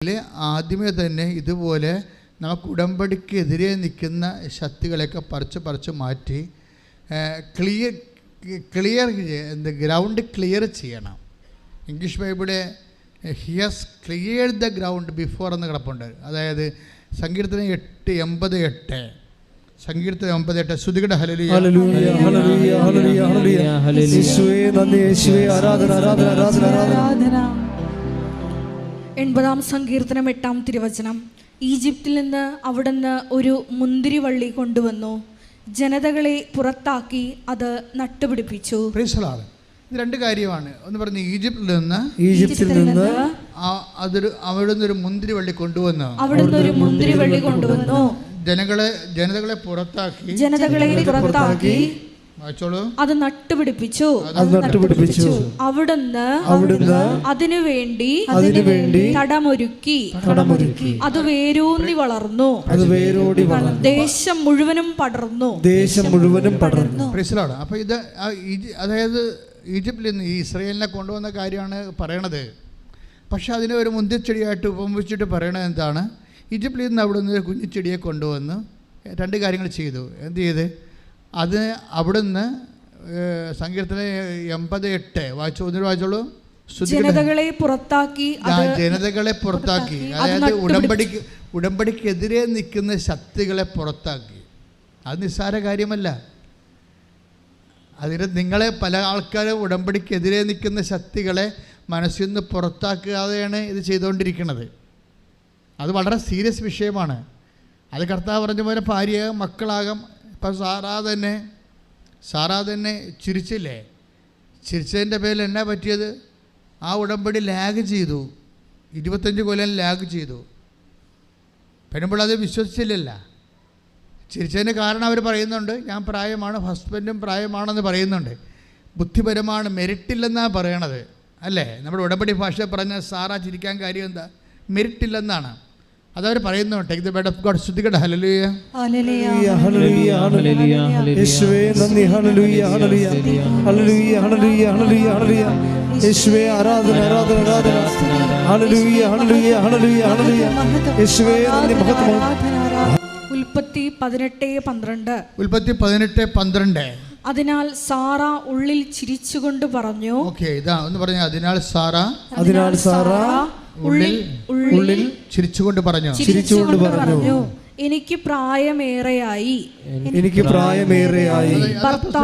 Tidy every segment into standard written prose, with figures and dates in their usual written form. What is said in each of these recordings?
എങ്കിൽ ആദ്യമേ തന്നെ ഇതുപോലെ നമുക്ക് ഉടമ്പടിക്കെതിരെ നിൽക്കുന്ന ശക്തികളെയൊക്കെ പറിച്ച് മാറ്റി ക്ലിയർ ഗ്രൗണ്ട് ക്ലിയർ ചെയ്യണം. ഇംഗ്ലീഷ് ബൈബിളെ he has clear the ground before എന്ന് കിടപ്പുണ്ട്. അതായത് സങ്കീർത്തനം 8:88, സങ്കീർത്തനം 9:8. ശ്രുതികട ഹല്ലേലൂയ ഹല്ലേലൂയ ഹല്ലേലൂയ ഹല്ലേലൂയ ഹല്ലേലൂയ. യേശുവേ നന്ദി, യേശുവേ ആരാധന ആരാധന ആരാധന ആരാധന. 80-ാം സങ്കീർത്തനം 8-ാം തിരുവചനം. ഈജിപ്തിൽ നിന്ന് അവിടുന്ന് ഒരു മുന്തിരിവള്ളി കൊണ്ടുവന്നു, ജനതകളെ പുറത്താക്കി അത് നട്ടുപിടിപ്പിച്ചു. ഇത് രണ്ട് കാര്യമാണ്. ഒന്ന് പറഞ്ഞ് ഈജിപ്തിൽ നിന്ന് അവിടുന്ന് ഒരു മുന്തിരിവള്ളി കൊണ്ടുവന്നു, ജനതകളെ പുറത്താക്കി അത് നട്ടുപിടിപ്പിച്ചു. അവിടുന്ന് അതിനുവേണ്ടി തടമൊരുക്കി അത് വേരൂന്നി വളർന്നു, ദേശം മുഴുവനും പടർന്നു. അപ്പൊ ഇത് അതായത് ഈജിപ്തിൽ നിന്ന് ഈ ഇസ്രായേലിനെ കൊണ്ടുവന്ന കാര്യമാണ് പറയണത്. പക്ഷെ അതിനെ ഒരു മുന്തിരിച്ചെടിയായിട്ട് ഉപമിച്ചിട്ട് പറയണത് എന്താണ്? ഈജിപ്തിൽ നിന്ന് അവിടുന്ന് ഒരു കുഞ്ഞിച്ചെടിയെ കൊണ്ടുവന്ന് രണ്ട് കാര്യങ്ങൾ ചെയ്തു. എന്ത് ചെയ്ത്? അത് അവിടുന്ന് സങ്കീർത്തനം 80:8 വായിച്ചോളൂ. ജനതകളെ പുറത്താക്കി. അതായത് ഉടമ്പടിക്കെതിരെ നിൽക്കുന്ന ശക്തികളെ പുറത്താക്കി. അത് നിസ്സാര കാര്യമല്ല. അതിന് നിങ്ങളെ പല ആൾക്കാരും ഉടമ്പടിക്കെതിരെ നിൽക്കുന്ന ശക്തികളെ മനസ്സിൽ നിന്ന് പുറത്താക്കാതെയാണ് ഇത് ചെയ്തുകൊണ്ടിരിക്കുന്നത്. അത് വളരെ സീരിയസ് വിഷയമാണ്. അത് കർത്താവ് പറഞ്ഞ പോലെ ഭാര്യയാകാം, മക്കളാകാം. ഇപ്പം സാറാ തന്നെ ചിരിച്ചില്ലേ? ചിരിച്ചതിൻ്റെ പേരിൽ എന്നാ പറ്റിയത്? ആ ഉടമ്പടി ലാഗ് ചെയ്തു. 25 കൊല്ലം ലാഗ് ചെയ്തു. പെണ്ണുമ്പോൾ അത് വിശ്വസിച്ചില്ലല്ല. ചിരിച്ചതിന് കാരണം അവർ പറയുന്നുണ്ട്, ഞാൻ പ്രായമാണ്, ഹസ്ബൻഡും പ്രായമാണെന്ന് പറയുന്നുണ്ട്. ബുദ്ധിപരമാണ്, മെരിറ്റില്ലെന്നാണ് പറയണത് അല്ലേ? നമ്മുടെ ഉടമ്പടി ഭാഷ പറഞ്ഞ സാറാ ചിരിക്കാൻ കാര്യം എന്താ? മെരിറ്റില്ലെന്നാണ് അതവർ പറയുന്നു. Take the bed of God. ശ്രുതികട ഹല്ലേലൂയ ഹല്ലേലൂയ ഹല്ലേലൂയ ഹല്ലേലൂയ. യേശുവേ നന്ദി. ഹല്ലേലൂയ ഹല്ലേലൂയ ഹല്ലേലൂയ ഹല്ലേലൂയ ഹല്ലേലൂയ ഹല്ലേലൂയ. യേശുവേ ആരാധന ആരാധന ആരാധന. ഹല്ലേലൂയ ഹല്ലേലൂയ ഹല്ലേലൂയ ഹല്ലേലൂയ. യേശുവേ നന്ദി, മഹത്വം. ഉൽപ്പത്തി 18:12. ഉൽപ്പത്തി 18:12. അതിനാൽ സാറ ഉള്ളിൽ ചിരിച്ചുകൊണ്ട് പറഞ്ഞു. ഓക്കേ, ഇതാ ഒന്ന് പറഞ്ഞ. അതിനാൽ സാറ ഉള്ളിൽ ചിരിച്ചുകൊണ്ട് പറഞ്ഞു. എനിക്ക് പ്രായമേറെയായി.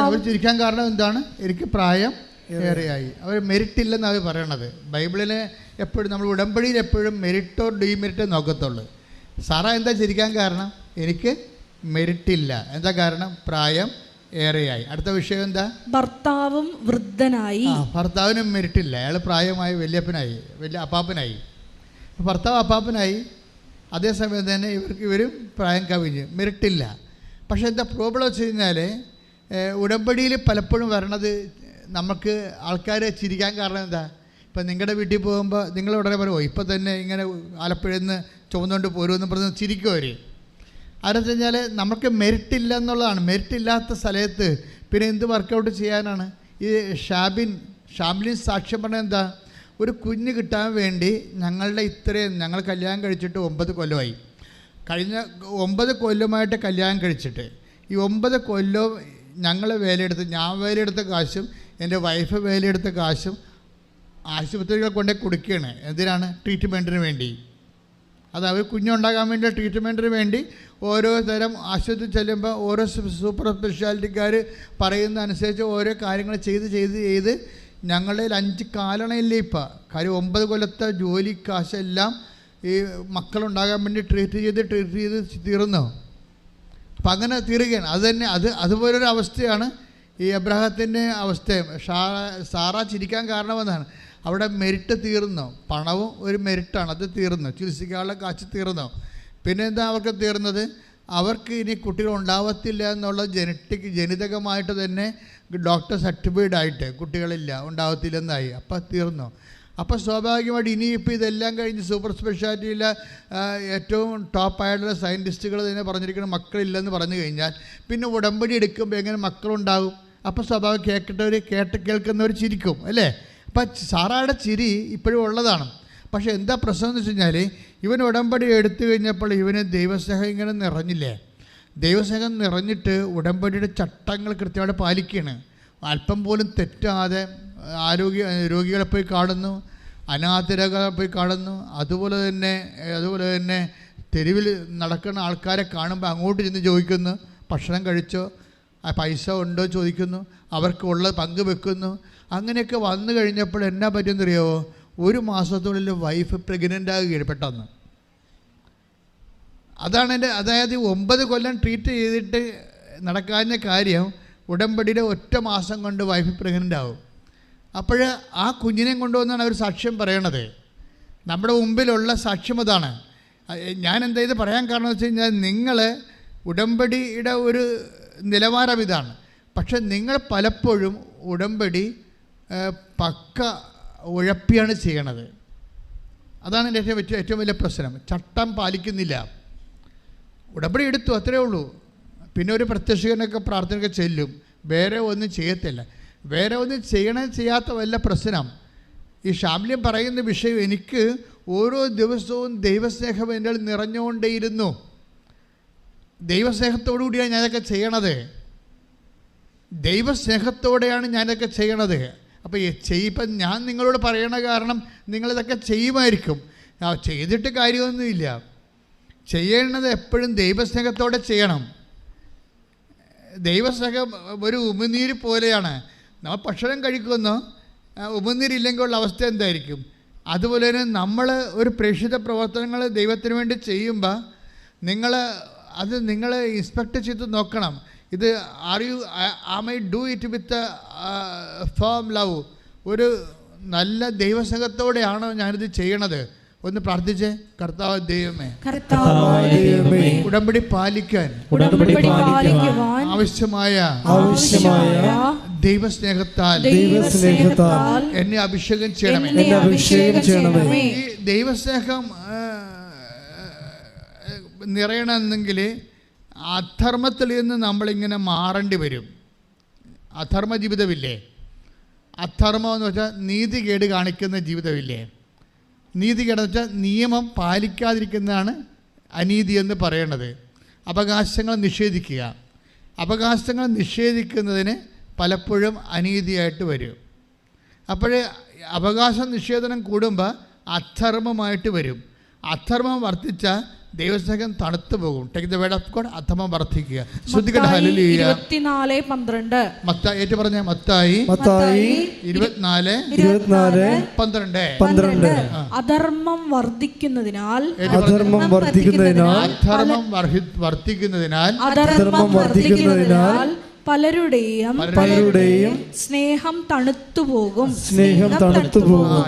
അവർ ചിരിക്കാൻ കാരണം എന്താണ്? എനിക്ക് പ്രായം ഏറെയായി. അവർ മെരിറ്റ് ഇല്ലെന്ന് അവർ പറയണത്. ബൈബിളിലെ എപ്പോഴും നമ്മൾ ഉടമ്പടിയിൽ എപ്പോഴും മെരിറ്റോ ഡീമെരിറ്റോ നോക്കത്തുള്ളൂ. സാറ എന്താ ചിരിക്കാൻ കാരണം? എനിക്ക് മെരിറ്റില്ല. എന്താ കാരണം? പ്രായം ഏറെയായി. അടുത്ത വിഷയം എന്താ? ഭർത്താവും വൃദ്ധനായി. ഭർത്താവിനും മെരിറ്റില്ല. അയാൾ പ്രായമായി വലിയ അപ്പാപ്പനായി. ഭർത്താവ് അപ്പാപ്പനായി, അതേസമയം തന്നെ ഇവരും പ്രായം കവിഞ്ഞ്, മെരിറ്റില്ല. പക്ഷേ എന്താ പ്രോബ്ലം വെച്ച് കഴിഞ്ഞാൽ ഉടമ്പടിയിൽ പലപ്പോഴും വരണത് നമുക്ക് ആൾക്കാർ ചിരിക്കാൻ കാരണം എന്താ? ഇപ്പം നിങ്ങളുടെ വീട്ടിൽ പോകുമ്പോൾ നിങ്ങൾ ഉടനെ പറയുമോ ഇപ്പം തന്നെ ഇങ്ങനെ ആലപ്പുഴയിൽ നിന്ന് ചുമന്നുകൊണ്ട് പോരുമെന്ന് പറഞ്ഞ് ചിരിക്കും അവർ. അതെന്ന് വെച്ച് കഴിഞ്ഞാൽ നമുക്ക് മെരിറ്റില്ല എന്നുള്ളതാണ്. മെരിറ്റില്ലാത്ത സ്ഥലത്ത് പിന്നെ എന്ത് വർക്കൗട്ട് ചെയ്യാനാണ്? ഈ ഷാംലിൻ സാക്ഷ്യം പറഞ്ഞത് എന്താ? ഒരു കുഞ്ഞ് കിട്ടാൻ വേണ്ടി ഞങ്ങൾ കല്യാണം കഴിച്ചിട്ട് 9 കൊല്ലമായി. കഴിഞ്ഞ 9 കൊല്ലമായിട്ട് കല്യാണം കഴിച്ചിട്ട് ഈ 9 കൊല്ലവും ഞങ്ങൾ ഞാൻ വേലയെടുത്ത കാശും എൻ്റെ വൈഫ് വേലയെടുത്ത കാശും ആശുപത്രികൾ കൊണ്ടേ കൊടുക്കുകയാണ്. എന്തിനാണ്? ട്രീറ്റ്മെൻറ്റിന് വേണ്ടി. അത് അവർ കുഞ്ഞുണ്ടാകാൻ വേണ്ടി ട്രീറ്റ്മെൻറ്റിന് വേണ്ടി ഓരോ തരം ആശുപത്രി ചെല്ലുമ്പോൾ ഓരോ സൂപ്പർ സ്പെഷ്യാലിറ്റിക്കാർ പറയുന്ന അനുസരിച്ച് ഓരോ കാര്യങ്ങൾ ചെയ്ത് ഞങ്ങളുടെ 5 കാലണയില്ലേ ഇപ്പം. കാര്യം 9 കൊല്ലത്തെ ജോലി കാശെല്ലാം ഈ മക്കളുണ്ടാകാൻ വേണ്ടി ട്രീറ്റ് ചെയ്ത് തീർന്നു. അപ്പം അങ്ങനെ തീരുകയാണ്. അതുപോലൊരു അവസ്ഥയാണ് ഈ അബ്രഹാത്തിൻ്റെ അവസ്ഥയും. സാറ ചിരിക്കാൻ കാരണമെന്നാണ്. അവിടെ മെരിറ്റ് തീർന്നു. പണവും ഒരു മെരിറ്റാണ്, അത് തീർന്നു. ചികിത്സിക്കാനുള്ള കാശ് തീർന്നു. പിന്നെ എന്താ അവർക്ക് തീർന്നത്? അവർക്ക് ഇനി കുട്ടികൾ ഉണ്ടാവത്തില്ല എന്നുള്ള ജനിതകമായിട്ട് തന്നെ ഡോക്ടർ സർട്ടിഫൈഡ് ആയിട്ട് കുട്ടികളില്ല, ഉണ്ടാവത്തില്ലെന്നായി. അപ്പം തീർന്നു. അപ്പോൾ സ്വാഭാവികമായിട്ട് ഇനിയിപ്പോൾ ഇതെല്ലാം കഴിഞ്ഞ് സൂപ്പർ സ്പെഷ്യാലിറ്റിയിലെ ഏറ്റവും ടോപ്പായിട്ടുള്ള സയൻറ്റിസ്റ്റുകൾ തന്നെ പറഞ്ഞിരിക്കുന്ന മക്കളില്ലെന്ന് പറഞ്ഞു കഴിഞ്ഞാൽ പിന്നെ ഉടമ്പടി എടുക്കുമ്പോൾ എങ്ങനെ മക്കളുണ്ടാകും? അപ്പോൾ സ്വാഭാവികം കേൾക്കുന്നവർ ചിരിക്കും അല്ലേ? അപ്പം സാറയുടെ ചിരി ഇപ്പോഴും ഉള്ളതാണ്. പക്ഷേ എന്താ പ്രശ്നം എന്ന് വെച്ച് കഴിഞ്ഞാൽ, ഇവൻ ഉടമ്പടി എടുത്തു കഴിഞ്ഞപ്പോൾ ഇവന് ദൈവസ്നേഹം ഇങ്ങനെ നിറഞ്ഞില്ലേ. ദൈവസ്നേഹം നിറഞ്ഞിട്ട് ഉടമ്പടിയുടെ ചട്ടങ്ങൾ കൃത്യമായിട്ട് പാലിക്കുകയാണ്. അല്പം പോലും തെറ്റാതെ രോഗികളെ പോയി കാണുന്നു, അനാഥരെ പോയി കാണുന്നു. അതുപോലെ തന്നെ തെരുവിൽ നടക്കുന്ന ആൾക്കാരെ കാണുമ്പോൾ അങ്ങോട്ട് ചെന്ന് ചോദിക്കുന്നു, ഭക്ഷണം കഴിച്ചോ, പൈസ ഉണ്ടോ ചോദിക്കുന്നു, അവർക്ക് ഉള്ളത് പങ്കുവെക്കുന്നു. അങ്ങനെയൊക്കെ വന്നു കഴിഞ്ഞപ്പോൾ എന്നാ പറ്റുമെന്നറിയാമോ, 1 മാസത്തിനുള്ളിൽ വൈഫ് പ്രഗ്നൻ്റ് ആകുകയാണ് പെട്ടെന്ന്. അതായത് 9 കൊല്ലം ട്രീറ്റ് ചെയ്തിട്ട് നടക്കാവുന്ന കാര്യം ഉടമ്പടിയുടെ 1 മാസം കൊണ്ട് വൈഫ് പ്രഗ്നൻ്റ് ആവും. അപ്പോൾ ആ കുഞ്ഞിനെ കൊണ്ടുവന്നാണ് അവർ സാക്ഷ്യം പറയണത്. നമ്മുടെ മുമ്പിലുള്ള സാക്ഷ്യം അതാണ്. ഞാൻ എന്താ ഇത് പറയാൻ കാരണം എന്ന് വെച്ച് കഴിഞ്ഞാൽ, നിങ്ങൾ ഉടമ്പടിയുടെ ഒരു നിലവാരം ഇതാണ്. പക്ഷെ നിങ്ങൾ പലപ്പോഴും ഉടമ്പടി പക്ക ഉഴപ്പിയാണ് ചെയ്യണത്. അതാണ് എൻ്റെ ഏറ്റവും വലിയ പ്രശ്നം. ചട്ടം പാലിക്കുന്നില്ല. ഉടമ്പടി എടുത്തു, അത്രയേ ഉള്ളൂ. പിന്നെ ഒരു പ്രത്യക്ഷനൊക്കെ പ്രാർത്ഥനയൊക്കെ ചെല്ലും, വേറെ ഒന്നും ചെയ്യത്തില്ല. വേറെ ഒന്നും ചെയ്യാത്ത വല്ല പ്രശ്നം. ഈ ഷാംല്യം പറയുന്ന വിഷയം, എനിക്ക് ഓരോ ദിവസവും ദൈവസ്നേഹം എൻ്റെ നിറഞ്ഞുകൊണ്ടേയിരുന്നു. ദൈവസ്നേഹത്തോടു കൂടിയാണ് ഞാനതൊക്കെ ചെയ്യണത്. ദൈവസ്നേഹത്തോടെയാണ് ഞാനതൊക്കെ ചെയ്യണത്. അപ്പോൾ ഇപ്പം ഞാൻ നിങ്ങളോട് പറയണ കാരണം നിങ്ങളിതൊക്കെ ചെയ്യുമായിരിക്കും. ചെയ്തിട്ട് കാര്യമൊന്നുമില്ല. ചെയ്യേണ്ടത് എപ്പോഴും ദൈവസ്നേഹത്തോടെ ചെയ്യണം. ദൈവസ്നേഹം ഒരു ഉമിനീര് പോലെയാണ്. നമ്മൾ ഭക്ഷണം കഴിക്കുന്നു, ഉമിനീരില്ലെങ്കിൽ ഉള്ള അവസ്ഥ എന്തായിരിക്കും? അതുപോലെ തന്നെ നമ്മൾ ഒരു പ്രേക്ഷിത പ്രവർത്തനങ്ങൾ ദൈവത്തിന് വേണ്ടി ചെയ്യുമ്പോൾ നിങ്ങൾ ഇൻസ്പെക്ട് ചെയ്ത് നോക്കണം. ഇത് am I do it with firm love? ഒരു നല്ല ദൈവസ്നേഹത്തോടെയാണോ ഞാനിത് ചെയ്യണത്? ഒന്ന് പ്രാർത്ഥിച്ചേ. കർത്താവ് ദൈവമേ, ഉടമ്പടി പാലിക്കാൻ ആവശ്യമായ ദൈവസ്നേഹത്താൽ എന്നെ അഭിഷേകം ചെയ്യണമേ. ഈ ദൈവസ്നേഹം നിറയണമെന്നെങ്കിൽ അധർമ്മത്തിൽ നിന്ന് നമ്മളിങ്ങനെ മാറേണ്ടി വരും. അധർമ്മ ജീവിതമില്ലേ? അധർമ്മം എന്ന് വെച്ചാൽ നീതികേട് കാണിക്കുന്ന ജീവിതമില്ലേ? നീതികേടെന്ന് വെച്ചാൽ നിയമം പാലിക്കാതിരിക്കുന്നതാണ് അനീതി എന്ന് പറയണത്. അവകാശങ്ങൾ നിഷേധിക്കുക. അവകാശങ്ങൾ നിഷേധിക്കുന്നതിന് പലപ്പോഴും അനീതിയായിട്ട് വരും. അപ്പോൾ അവകാശ നിഷേധനം കൂടുമ്പോൾ അധർമ്മമായിട്ട് വരും. അധർമ്മം വർദ്ധിച്ചാൽ ദൈവസ്നേഹം തണുത്തു പോകും. Take the word of God. അധർമ്മം വർദ്ധിക്കുക. ശ്രദ്ധിക്കട്ടെ. ഹല്ലേലൂയ. 24:12 മത്തായി ഏറ്റു പറഞ്ഞ മത്തായി 24:12 അധർമ്മം വർദ്ധിക്കുന്നതിനാൽ പലരുടെയും സ്നേഹം തണുത്തുപോകും.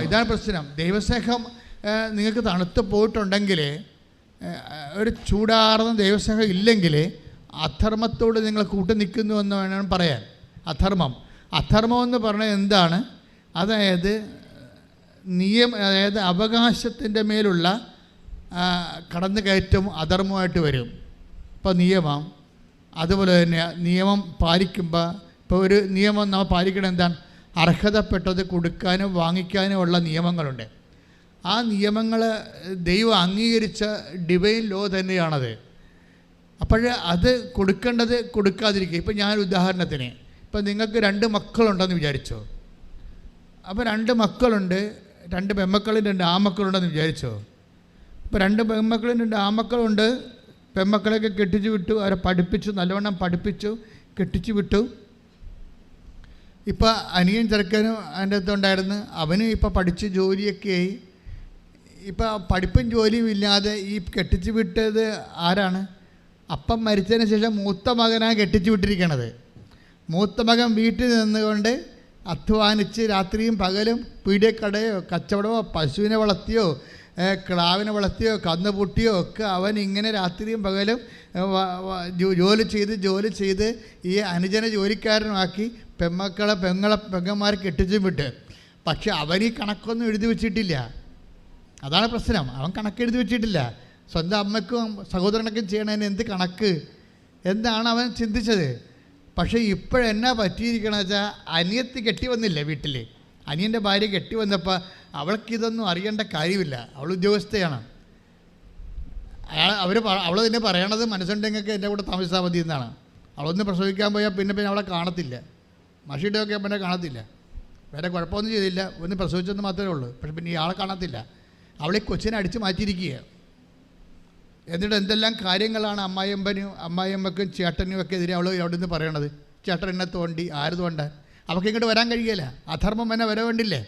ഇതാണ് പ്രശ്നം. ദൈവസ്നേഹം നിങ്ങൾക്ക് തണുത്തു പോയിട്ടുണ്ടെങ്കിൽ, ഒരു ചൂടാർന്ന ദൈവസ്നേഹം ഇല്ലെങ്കിൽ അധർമ്മത്തോട് നിങ്ങൾ കൂട്ടു നിൽക്കുന്നു എന്ന് വേണം പറയാൻ. അധർമ്മം എന്ന് പറഞ്ഞാൽ എന്താണ്? അതായത് അവകാശത്തിൻ്റെ മേലുള്ള കടന്നുകയറ്റം അധർമ്മമായിട്ട് വരും. ഇപ്പോൾ നിയമം, അതുപോലെ തന്നെ നിയമം പാലിക്കുമ്പോൾ, ഇപ്പോൾ ഒരു നിയമം നമ്മൾ പാലിക്കണം എന്താണ്? അർഹതപ്പെട്ടത് കൊടുക്കാനും വാങ്ങിക്കാനും ഉള്ള നിയമങ്ങളുണ്ട്. ആ നിയമങ്ങൾ ദൈവം അംഗീകരിച്ച ഡിവൈൻ ലോ തന്നെയാണത്. അപ്പോൾ അത് കൊടുക്കാതിരിക്കുക. ഇപ്പം ഞാൻ ഉദാഹരണത്തിന്, ഇപ്പം നിങ്ങൾക്ക് 2 മക്കളുണ്ടെന്ന് വിചാരിച്ചോ. അപ്പോൾ 2 മക്കളുണ്ട്, 2 പെൺമക്കളും 2 ആൺമക്കളുണ്ടെന്ന് വിചാരിച്ചോ. ഇപ്പോൾ 2 പെൺമക്കളും 2 ആൺമക്കളുണ്ട്. പെൺമക്കളെയൊക്കെ കെട്ടിച്ചു വിട്ടു, അവരെ പഠിപ്പിച്ചു, നല്ലവണ്ണം പഠിപ്പിച്ചു, കെട്ടിച്ചു വിട്ടു. ഇപ്പം അനിയൻ ചെറുക്കനും അതിൻ്റെ അകത്തുണ്ടായിരുന്നു. അവനും ഇപ്പം പഠിച്ച് ജോലിയൊക്കെ ആയി. ഇപ്പം പഠിപ്പും ജോലിയും ഇല്ലാതെ ഈ കെട്ടിച്ചു വിട്ടത് ആരാണ്? അപ്പം മരിച്ചതിന് ശേഷം മൂത്ത മകനാണ് കെട്ടിച്ചു വിട്ടിരിക്കണത്. മൂത്ത മകൻ വീട്ടിൽ നിന്നുകൊണ്ട് അധ്വാനിച്ച് രാത്രിയും പകലും പീഡിയക്കടയോ കച്ചവടമോ പശുവിനെ വളർത്തിയോ ക്ലാവിനെ വളർത്തിയോ കന്നുപൂട്ടിയോ ഒക്കെ അവൻ ഇങ്ങനെ രാത്രിയും പകലും ജോലി ചെയ്ത് ഈ അനുജന ജോലിക്കാരനാക്കി പെങ്ങന്മാരെ കെട്ടിച്ചും വിട്ട്. പക്ഷെ അവൻ ഈ കണക്കൊന്നും എഴുതി വെച്ചിട്ടില്ല. അതാണ് പ്രശ്നം. അവൻ കണക്കെഴുതി വെച്ചിട്ടില്ല. സ്വന്തം അമ്മയ്ക്കും സഹോദരനൊക്കെ ചെയ്യണതിന് എന്ത് കണക്ക് എന്താണ് അവൻ ചിന്തിച്ചത്. പക്ഷേ ഇപ്പോഴെന്നാ പറ്റിയിരിക്കണമെന്ന് വെച്ചാൽ അനിയത്തി കെട്ടി വന്നില്ലേ വീട്ടിൽ. അനിയൻ്റെ ഭാര്യ കെട്ടി വന്നപ്പോൾ അവൾക്കിതൊന്നും അറിയേണ്ട കാര്യമില്ല, അവൾ ഉദ്യോഗസ്ഥയാണ്. അവൾ തന്നെ പറയണത് മനസ്സുണ്ടെങ്കിൽ എൻ്റെ കൂടെ താമസിച്ചാൽ മതി എന്നാണ്. അവളൊന്ന് പ്രസവിക്കാൻ പോയാൽ പിന്നെ അവളെ കാണത്തില്ല, മഷിയുടെ ഒക്കെ പിന്നെ കാണത്തില്ല. വേറെ കുഴപ്പമൊന്നും ചെയ്തില്ല, ഒന്ന് പ്രസവിച്ചെന്ന് മാത്രമേ ഉള്ളൂ. പക്ഷെ പിന്നെ ഇയാളെ കാണത്തില്ല. അവളെ കൊച്ചിനെ അടിച്ച് മാറ്റിയിരിക്കുക. എന്നിട്ട് എന്തെല്ലാം കാര്യങ്ങളാണ് അമ്മായിയമ്മക്കും ചേട്ടനും ഒക്കെ എതിരെ അവൾ അവിടെ നിന്ന് പറയണത്. ചേട്ടൻ എന്നെ തോണ്ടി, ആര് തോണ്ടാൻ? അവൾക്ക് ഇങ്ങോട്ട് വരാൻ കഴിയില്ല. അധർമ്മം എന്നെ വര വേണ്ടില്ലേ?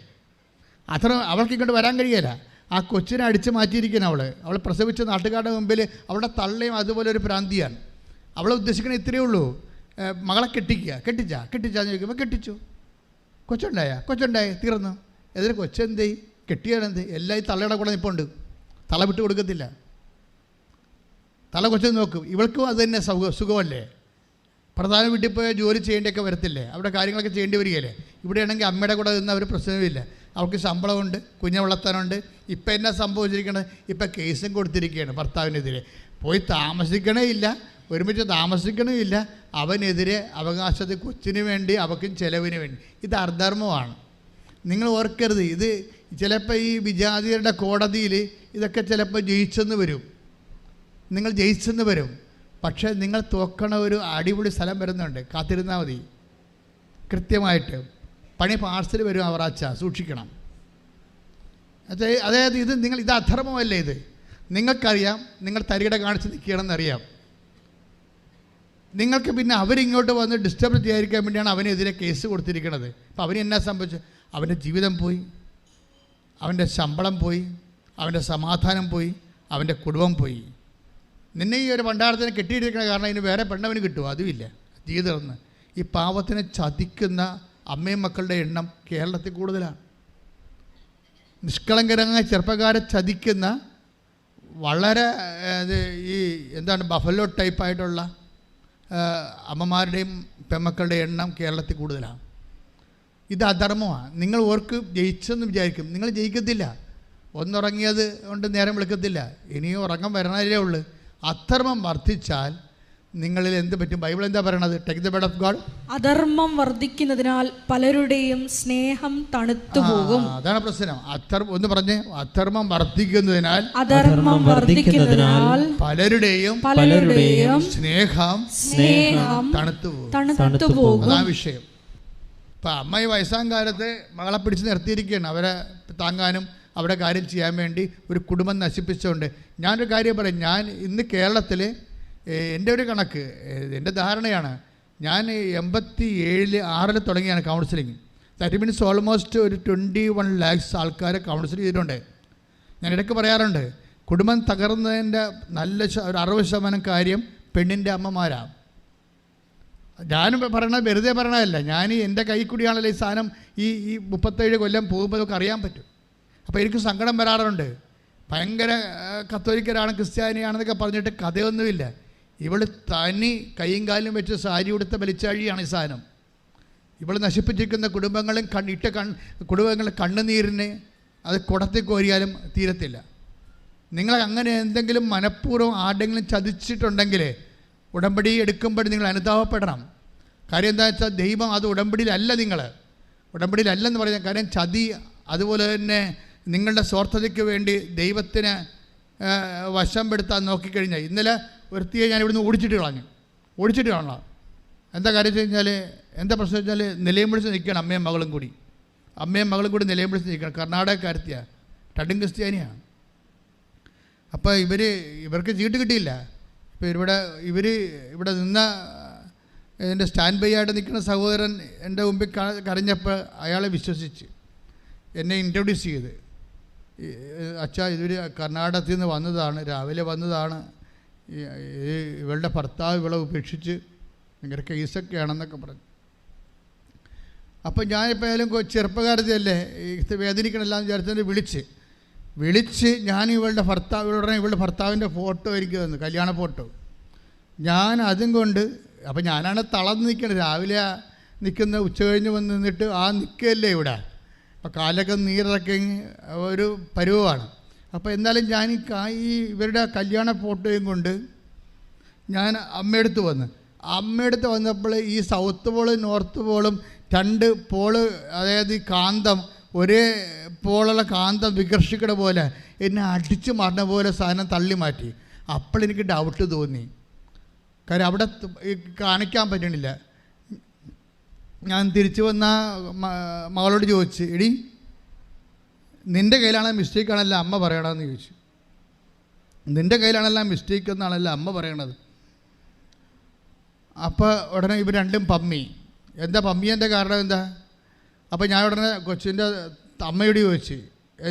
അവൾക്ക് ഇങ്ങോട്ട് വരാൻ കഴിയില്ല. ആ കൊച്ചിനെ അടിച്ച് മാറ്റിയിരിക്കണം. അവൾ പ്രസവിച്ച നാട്ടുകാരുടെ മുമ്പിൽ അവളുടെ തള്ളയും അതുപോലെ ഒരു ഭ്രാന്തിയാണ്. അവളെ ഉദ്ദേശിക്കണ ഇത്രയേ ഉള്ളൂ, മകളെ കെട്ടിച്ചാന്ന് ചോദിക്കുമ്പോൾ കെട്ടിച്ചു. കൊച്ചുണ്ടായി തീർന്നു. എതിരെ കൊച്ചെന്തേ കെട്ടിയാണെന്ത്? എല്ലാം ഈ തള്ളയുടെ കൂടെ നിൽപ്പുണ്ട്. തല വിട്ട് കൊടുക്കത്തില്ല. തല കൊച്ചു നോക്കും. ഇവൾക്കും അത് തന്നെ സുഖമല്ലേ? പ്രധാന വീട്ടിൽ പോയാൽ ജോലി ചെയ്യേണ്ടിയൊക്കെ വരത്തില്ലേ? അവിടെ കാര്യങ്ങളൊക്കെ ചെയ്യേണ്ടി വരികയല്ലേ? ഇവിടെയാണെങ്കിൽ അമ്മയുടെ കൂടെ നിന്ന് അവർ പ്രശ്നമില്ല. അവൾക്ക് ശമ്പളമുണ്ട്, കുഞ്ഞെ വളർത്താനുണ്ട്. ഇപ്പം എന്നാ സംഭവിച്ചിരിക്കണത്? ഇപ്പം കേസും കൊടുത്തിരിക്കുകയാണ് ഭർത്താവിനെതിരെ. പോയി താമസിക്കണേ ഇല്ല, ഒരുമിച്ച് താമസിക്കണേ ഇല്ല. അവനെതിരെ അവകാശത്തെ കൊച്ചിന് വേണ്ടി, അവൾക്കും ചെലവിന് വേണ്ടി. ഇത് അധർമ്മമാണ്. നിങ്ങൾ ഓർക്കരുത്, ഇത് ചിലപ്പോൾ ഈ വിജാതിയരുടെ കോടതിയിൽ ഇതൊക്കെ ചിലപ്പോൾ നിങ്ങൾ ജയിച്ചെന്ന് വരും. പക്ഷേ നിങ്ങൾ തോക്കണ ഒരു അടിപൊളി സ്ഥലം വരുന്നുണ്ട്, കാത്തിരുന്നാൽ മതി. കൃത്യമായിട്ട് പണി പാർസൽ വരും. അവറാച്ച സൂക്ഷിക്കണം. അതായത് ഇത് അധർമ്മമല്ലേ? ഇത് നിങ്ങൾക്കറിയാം, നിങ്ങൾ തരികിട കാണിച്ച് നിൽക്കണമെന്നറിയാം. നിങ്ങൾക്ക് പിന്നെ അവരിങ്ങോട്ട് വന്ന് ഡിസ്റ്റർബ് ചെയ്യാതിരിക്കാൻ വേണ്ടിയാണ് അവനെതിരെ കേസ് കൊടുത്തിരിക്കുന്നത്. അപ്പോൾ അവന് എന്നാ സംഭവിച്ചു? അവൻ്റെ ജീവിതം പോയി, അവൻ്റെ ശമ്പളം പോയി, അവൻ്റെ സമാധാനം പോയി, അവൻ്റെ കുടുംബം പോയി. നിന്നെ ഈ ഒരു പണ്ടാരത്തിനെ കെട്ടിയിട്ടിരിക്കണ കാരണം ഇതിന് വേറെ പെണ്ണവന് കിട്ടുമോ? അതുമില്ല. ജീവിതം ഈ പാവത്തിനെ ചതിക്കുന്ന അമ്മയും മക്കളുടെ എണ്ണം കേരളത്തിൽ കൂടുതലാണ്. നിഷ്കളങ്കരമായ ചെറുപ്പക്കാരെ ചതിക്കുന്ന വളരെ ബഫലോ ടൈപ്പായിട്ടുള്ള അമ്മമാരുടെയും പെമ്മക്കളുടെ എണ്ണം കേരളത്തിൽ കൂടുതലാണ്. ഇത് അധർമ്മമാണ്. നിങ്ങൾ ഓർക്ക് ജയിച്ചെന്ന് വിചാരിക്കും. നിങ്ങൾ ജയിക്കത്തില്ല. ഒന്നുറങ്ങിയത് കൊണ്ട് നേരം വിളിക്കത്തില്ല. ഇനിയും ഉറക്കം വരണതേ ഉള്ളൂ. അധർമ്മം വർദ്ധിച്ചാൽ നിങ്ങളിൽ എന്ത് പറ്റും? ബൈബിൾ എന്താ പറയണത്? Take the word of God. അധർമ്മം വർദ്ധിക്കുന്നതിനാൽ പലരുടെയും സ്നേഹം തണുത്തു പോകും. അതാണ് പ്രശ്നം. ഒന്ന് പറഞ്ഞേ. അധർമ്മം വർദ്ധിക്കുന്നതിനാൽ പലരുടെയും സ്നേഹം തണുത്തു പോകും. അതാ വിഷയം. ഇപ്പം അമ്മ ഈ വയസ്സാം കാലത്ത് മകളെ പിടിച്ച് നിർത്തിയിരിക്കുകയാണ്. അവരെ താങ്ങാനും അവിടെ കാര്യം ചെയ്യാൻ വേണ്ടി ഒരു കുടുംബം നശിപ്പിച്ചുകൊണ്ട്. ഞാനൊരു കാര്യം പറയും. ഞാൻ ഇന്ന് കേരളത്തിൽ എൻ്റെ ഒരു കണക്ക്, എൻ്റെ ധാരണയാണ്, ഞാൻ 87-6 തുടങ്ങിയാണ് കൗൺസിലിങ്. ദാറ്റ് മീൻസ് ഓൾമോസ്റ്റ് ഒരു 21 lakhs ആൾക്കാരെ കൗൺസിൽ ചെയ്തിട്ടുണ്ട്. ഞാൻ ഇടയ്ക്ക് പറയാറുണ്ട്, കുടുംബം തകർന്നതിൻ്റെ ഒരു 60% കാര്യം പെണ്ണിൻ്റെ അമ്മമാരാണ്. ഞാനും പറയണത് വെറുതെ പറയണതല്ല. ഞാൻ എൻ്റെ കൈ കൂടിയാണല്ലോ ഈ സാധനം ഈ 37 കൊല്ലം പോകുമ്പോൾ നമുക്ക് അറിയാൻ പറ്റും. അപ്പോൾ എനിക്ക് സങ്കടം വരാറുണ്ട്. ഭയങ്കര കത്തോലിക്കരാണ്, ക്രിസ്ത്യാനിയാണെന്നൊക്കെ പറഞ്ഞിട്ട് കഥയൊന്നുമില്ല. ഇവൾ തനി കൈയും കാലും വെച്ച് സാരി ഉടുത്ത വലിച്ചാഴിയാണ് ഈ സാധനം. ഇവൾ നശിപ്പിച്ചിരിക്കുന്ന കുടുംബങ്ങളും കുടുംബങ്ങളുടെ കണ്ണുനീരിന് അത് കുടത്തിൽ കോരിയാലും തീരത്തില്ല. നിങ്ങൾ അങ്ങനെ എന്തെങ്കിലും മനഃപൂർവ്വം ആരുടെങ്കിലും ചതിച്ചിട്ടുണ്ടെങ്കിൽ ഉടമ്പടി എടുക്കുമ്പോൾ നിങ്ങൾ അനുതാപപ്പെടണം. കാര്യം എന്താ വെച്ചാൽ ദൈവം അത് ഉടമ്പടിയിലല്ലെന്ന് പറയുന്ന കാര്യം ചതി. അതുപോലെ തന്നെ നിങ്ങളുടെ സ്വാർത്ഥതയ്ക്ക് വേണ്ടി ദൈവത്തിന് വശം പെടുത്താൻ നോക്കിക്കഴിഞ്ഞാൽ, ഇന്നലെ ഒരുത്തിയെ ഞാൻ ഇവിടുന്ന് ഓടിച്ചിട്ട് കളഞ്ഞു. എന്താ കാര്യം വെച്ച് കഴിഞ്ഞാൽ, എന്താ പ്രശ്നം വെച്ചാൽ നിലയം വിളിച്ച് നിൽക്കുകയാണ് അമ്മയും മകളും കൂടി നിലയം വിളിച്ച് നിൽക്കണം. കർണാടകക്കാരത്തിയാണ്, ടഡും ക്രിസ്ത്യാനിയാണ്. അപ്പോൾ ഇവർക്ക് ചീട്ട് കിട്ടിയില്ല. ഇപ്പോൾ ഇവിടെ നിന്ന എൻ്റെ സ്റ്റാൻഡ് ബൈ ആയിട്ട് നിൽക്കുന്ന സഹോദരൻ എൻ്റെ മുമ്പിൽ കരഞ്ഞപ്പോൾ അയാളെ വിശ്വസിച്ച് എന്നെ ഇൻട്രൊഡ്യൂസ് ചെയ്ത്, അച്ഛാ ഇവർ കർണാടകത്തിൽ നിന്ന് വന്നതാണ്, രാവിലെ വന്നതാണ്, ഇവളുടെ ഭർത്താവ് ഇവളെ ഉപേക്ഷിച്ച് ഭയങ്കര കേസൊക്കെയാണെന്നൊക്കെ പറഞ്ഞു. അപ്പം ഞാനിപ്പോൾ ആയാലും ചെറുപ്പക്കാരത്തിയല്ലേ, വേദനിക്കണമെല്ലാം വിചാരിച്ചതിന് വിളിച്ച് ഞാൻ ഇവളുടെ ഭർത്താവിൻ്റെ ഫോട്ടോ എനിക്ക് തന്നു, കല്യാണ ഫോട്ടോ. ഞാൻ അതും കൊണ്ട്, അപ്പം ഞാനാണ് തളർന്ന് നിൽക്കുന്നത്. രാവിലെ നിൽക്കുന്ന ഉച്ച കഴിഞ്ഞ് വന്ന് നിന്നിട്ട് നിൽക്കുകയല്ലേ ഇവിടെ. അപ്പോൾ കാലൊക്കെ നീരിറക്കി ഒരു പരുവമാണ്. അപ്പോൾ എന്നാലും ഞാൻ ഇവരുടെ കല്യാണ ഫോട്ടോയും കൊണ്ട് ഞാൻ അമ്മയടുത്ത് വന്നപ്പോൾ ഈ സൗത്ത് പോളും നോർത്ത് പോളും 2 പോള്, അതായത് ഈ കാന്തം ഒരേ പോളുള്ള കാന്തം വികർഷിക്കണ പോലെ എന്നെ അടിച്ചു മാറുന്ന പോലെ സാധനം തള്ളി മാറ്റി. അപ്പോൾ എനിക്ക് ഡൗട്ട് തോന്നി. കാര്യം അവിടെ കാണിക്കാൻ പറ്റണില്ല. ഞാൻ തിരിച്ചു വന്ന മകളോട് ചോദിച്ചു, എടി നിൻ്റെ കയ്യിലാണോ മിസ്റ്റേക്ക് ആണല്ലോ അമ്മ പറയണമെന്ന് ചോദിച്ചു. നിൻ്റെ കയ്യിലാണല്ലോ മിസ്റ്റേക്ക് എന്നാണല്ലോ അമ്മ പറയണത്. അപ്പോൾ ഉടനെ ഇവർ രണ്ടും പമ്മി. എന്താ പമ്മിയൻ്റെ കാരണം എന്താ? അപ്പോൾ ഞാൻ ഉടനെ കൊച്ചിൻ്റെ അമ്മയോട് ചോദിച്ചു,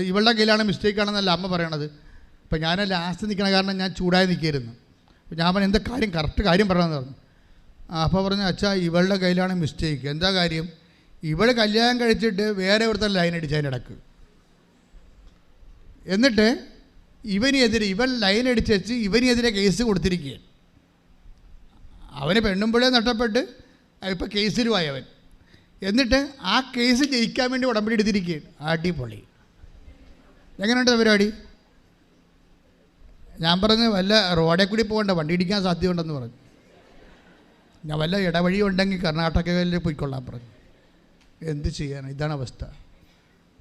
ഇവളുടെ കയ്യിലാണ് മിസ്റ്റേക്ക് ആണെന്നല്ല അമ്മ പറയണത്. അപ്പോൾ ഞാൻ ലാസ്റ്റ് നിൽക്കണ കാരണം ഞാൻ ചൂടായി നിൽക്കായിരുന്നു. അപ്പോൾ ഞാൻ പറഞ്ഞു, എന്താ കാര്യം, കറക്റ്റ് കാര്യം പറയണമെന്ന് പറഞ്ഞു. അപ്പോൾ പറഞ്ഞു, അച്ഛാ ഇവളുടെ കയ്യിലാണ് മിസ്റ്റേക്ക്. എന്താ കാര്യം? ഇവൾ കല്യാണം കഴിച്ചിട്ട് വേറെ ഒരുത്തൻ ലൈൻ അടിച്ച് അതിൻ്റെ ഇടക്ക്. എന്നിട്ട് ഇവൻ ലൈൻ അടിച്ച് വെച്ച് ഇവനെതിരെ കേസ് കൊടുത്തിരിക്കുകയാണ്. അവന് പെണ്ണുമ്പോഴേ നഷ്ടപ്പെട്ട് ഇപ്പോൾ കേസിലുമായി അവൻ. എന്നിട്ട് ആ കേസ് ജയിക്കാൻ വേണ്ടി ഉടമ്പടി എടുത്തിരിക്കുകയാണ്. അടിപൊളി. എങ്ങനെയുണ്ട് പരിപാടി? ഞാൻ പറഞ്ഞു, വല്ല റോഡിൽ കൂടി പോകണ്ട, വണ്ടി ഇടിക്കാൻ സാധ്യതയുണ്ടെന്ന് പറഞ്ഞു. ഞാൻ വല്ല ഇടവഴി ഉണ്ടെങ്കിൽ കർണാടകയിൽ പോയിക്കൊള്ളാൻ പറഞ്ഞു. എന്ത് ചെയ്യാനാണ്? ഇതാണ് അവസ്ഥ.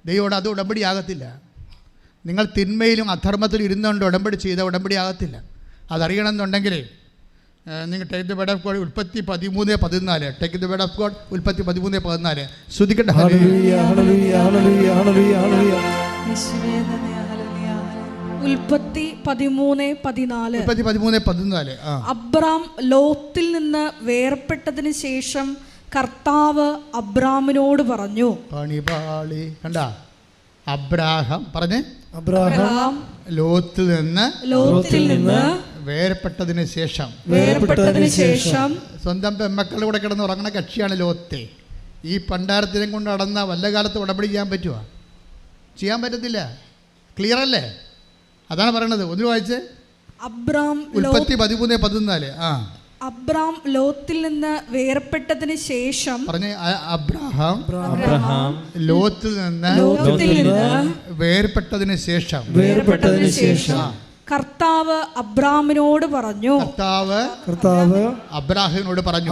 ദൈവോട് അത് ഉടമ്പടി ആകത്തില്ല. നിങ്ങൾ തിന്മയിലും അധർമ്മത്തിലും ഇരുന്നുകൊണ്ട് ഉടമ്പടി ചെയ്ത ഉടമ്പടി ആകത്തില്ല. അതറിയണമെന്നുണ്ടെങ്കിൽ നിങ്ങൾ take the word of God ഉൽപ്പത്തി 13:14. Take the word of God ഉൽപ്പത്തി 13:14. ശ്രദ്ധിക്കട്ടെ. ഉൽപ്പത്തി 13:14. അബ്രാം ലോത്തിൽ നിന്ന് വേർപെട്ടതിന് ശേഷം കർത്താവ് അബ്രാമിനോട് പറഞ്ഞു. കണ്ട, അബ്രാഹാം പറഞ്ഞേ, അബ്രാഹാം ലോത്തിൽ നിന്ന് വേർപെട്ടതിന് ശേഷം സ്വന്തം പെമ്മക്കളുടെ കൂടെ കിടന്ന് ഉറങ്ങണ കക്ഷിയാണ് ലോത്തെ. ഈ പണ്ടാരത്തിനെ കൊണ്ട് നടന്ന വല്ല കാലത്ത് ഉടമ്പടി ചെയ്യാൻ പറ്റുമോ? ചെയ്യാൻ പറ്റത്തില്ല. ക്ലിയർ അല്ലേ? അതാണ് പറയണത്. ഒന്ന് വായിച്ചേ. അബ്രാം ഉൽപ്പത്തി 13:14. അബ്രാം ലോത്തിൽ നിന്ന് വേർപെട്ടതിന് ശേഷം പറഞ്ഞേ, അബ്രഹാം ലോത്തിൽ നിന്ന് വേർപെട്ടതിന് ശേഷം കർത്താവ് അബ്രാമിനോട് പറഞ്ഞു. കർത്താവ് അബ്രാഹിമിനോട് പറഞ്ഞു,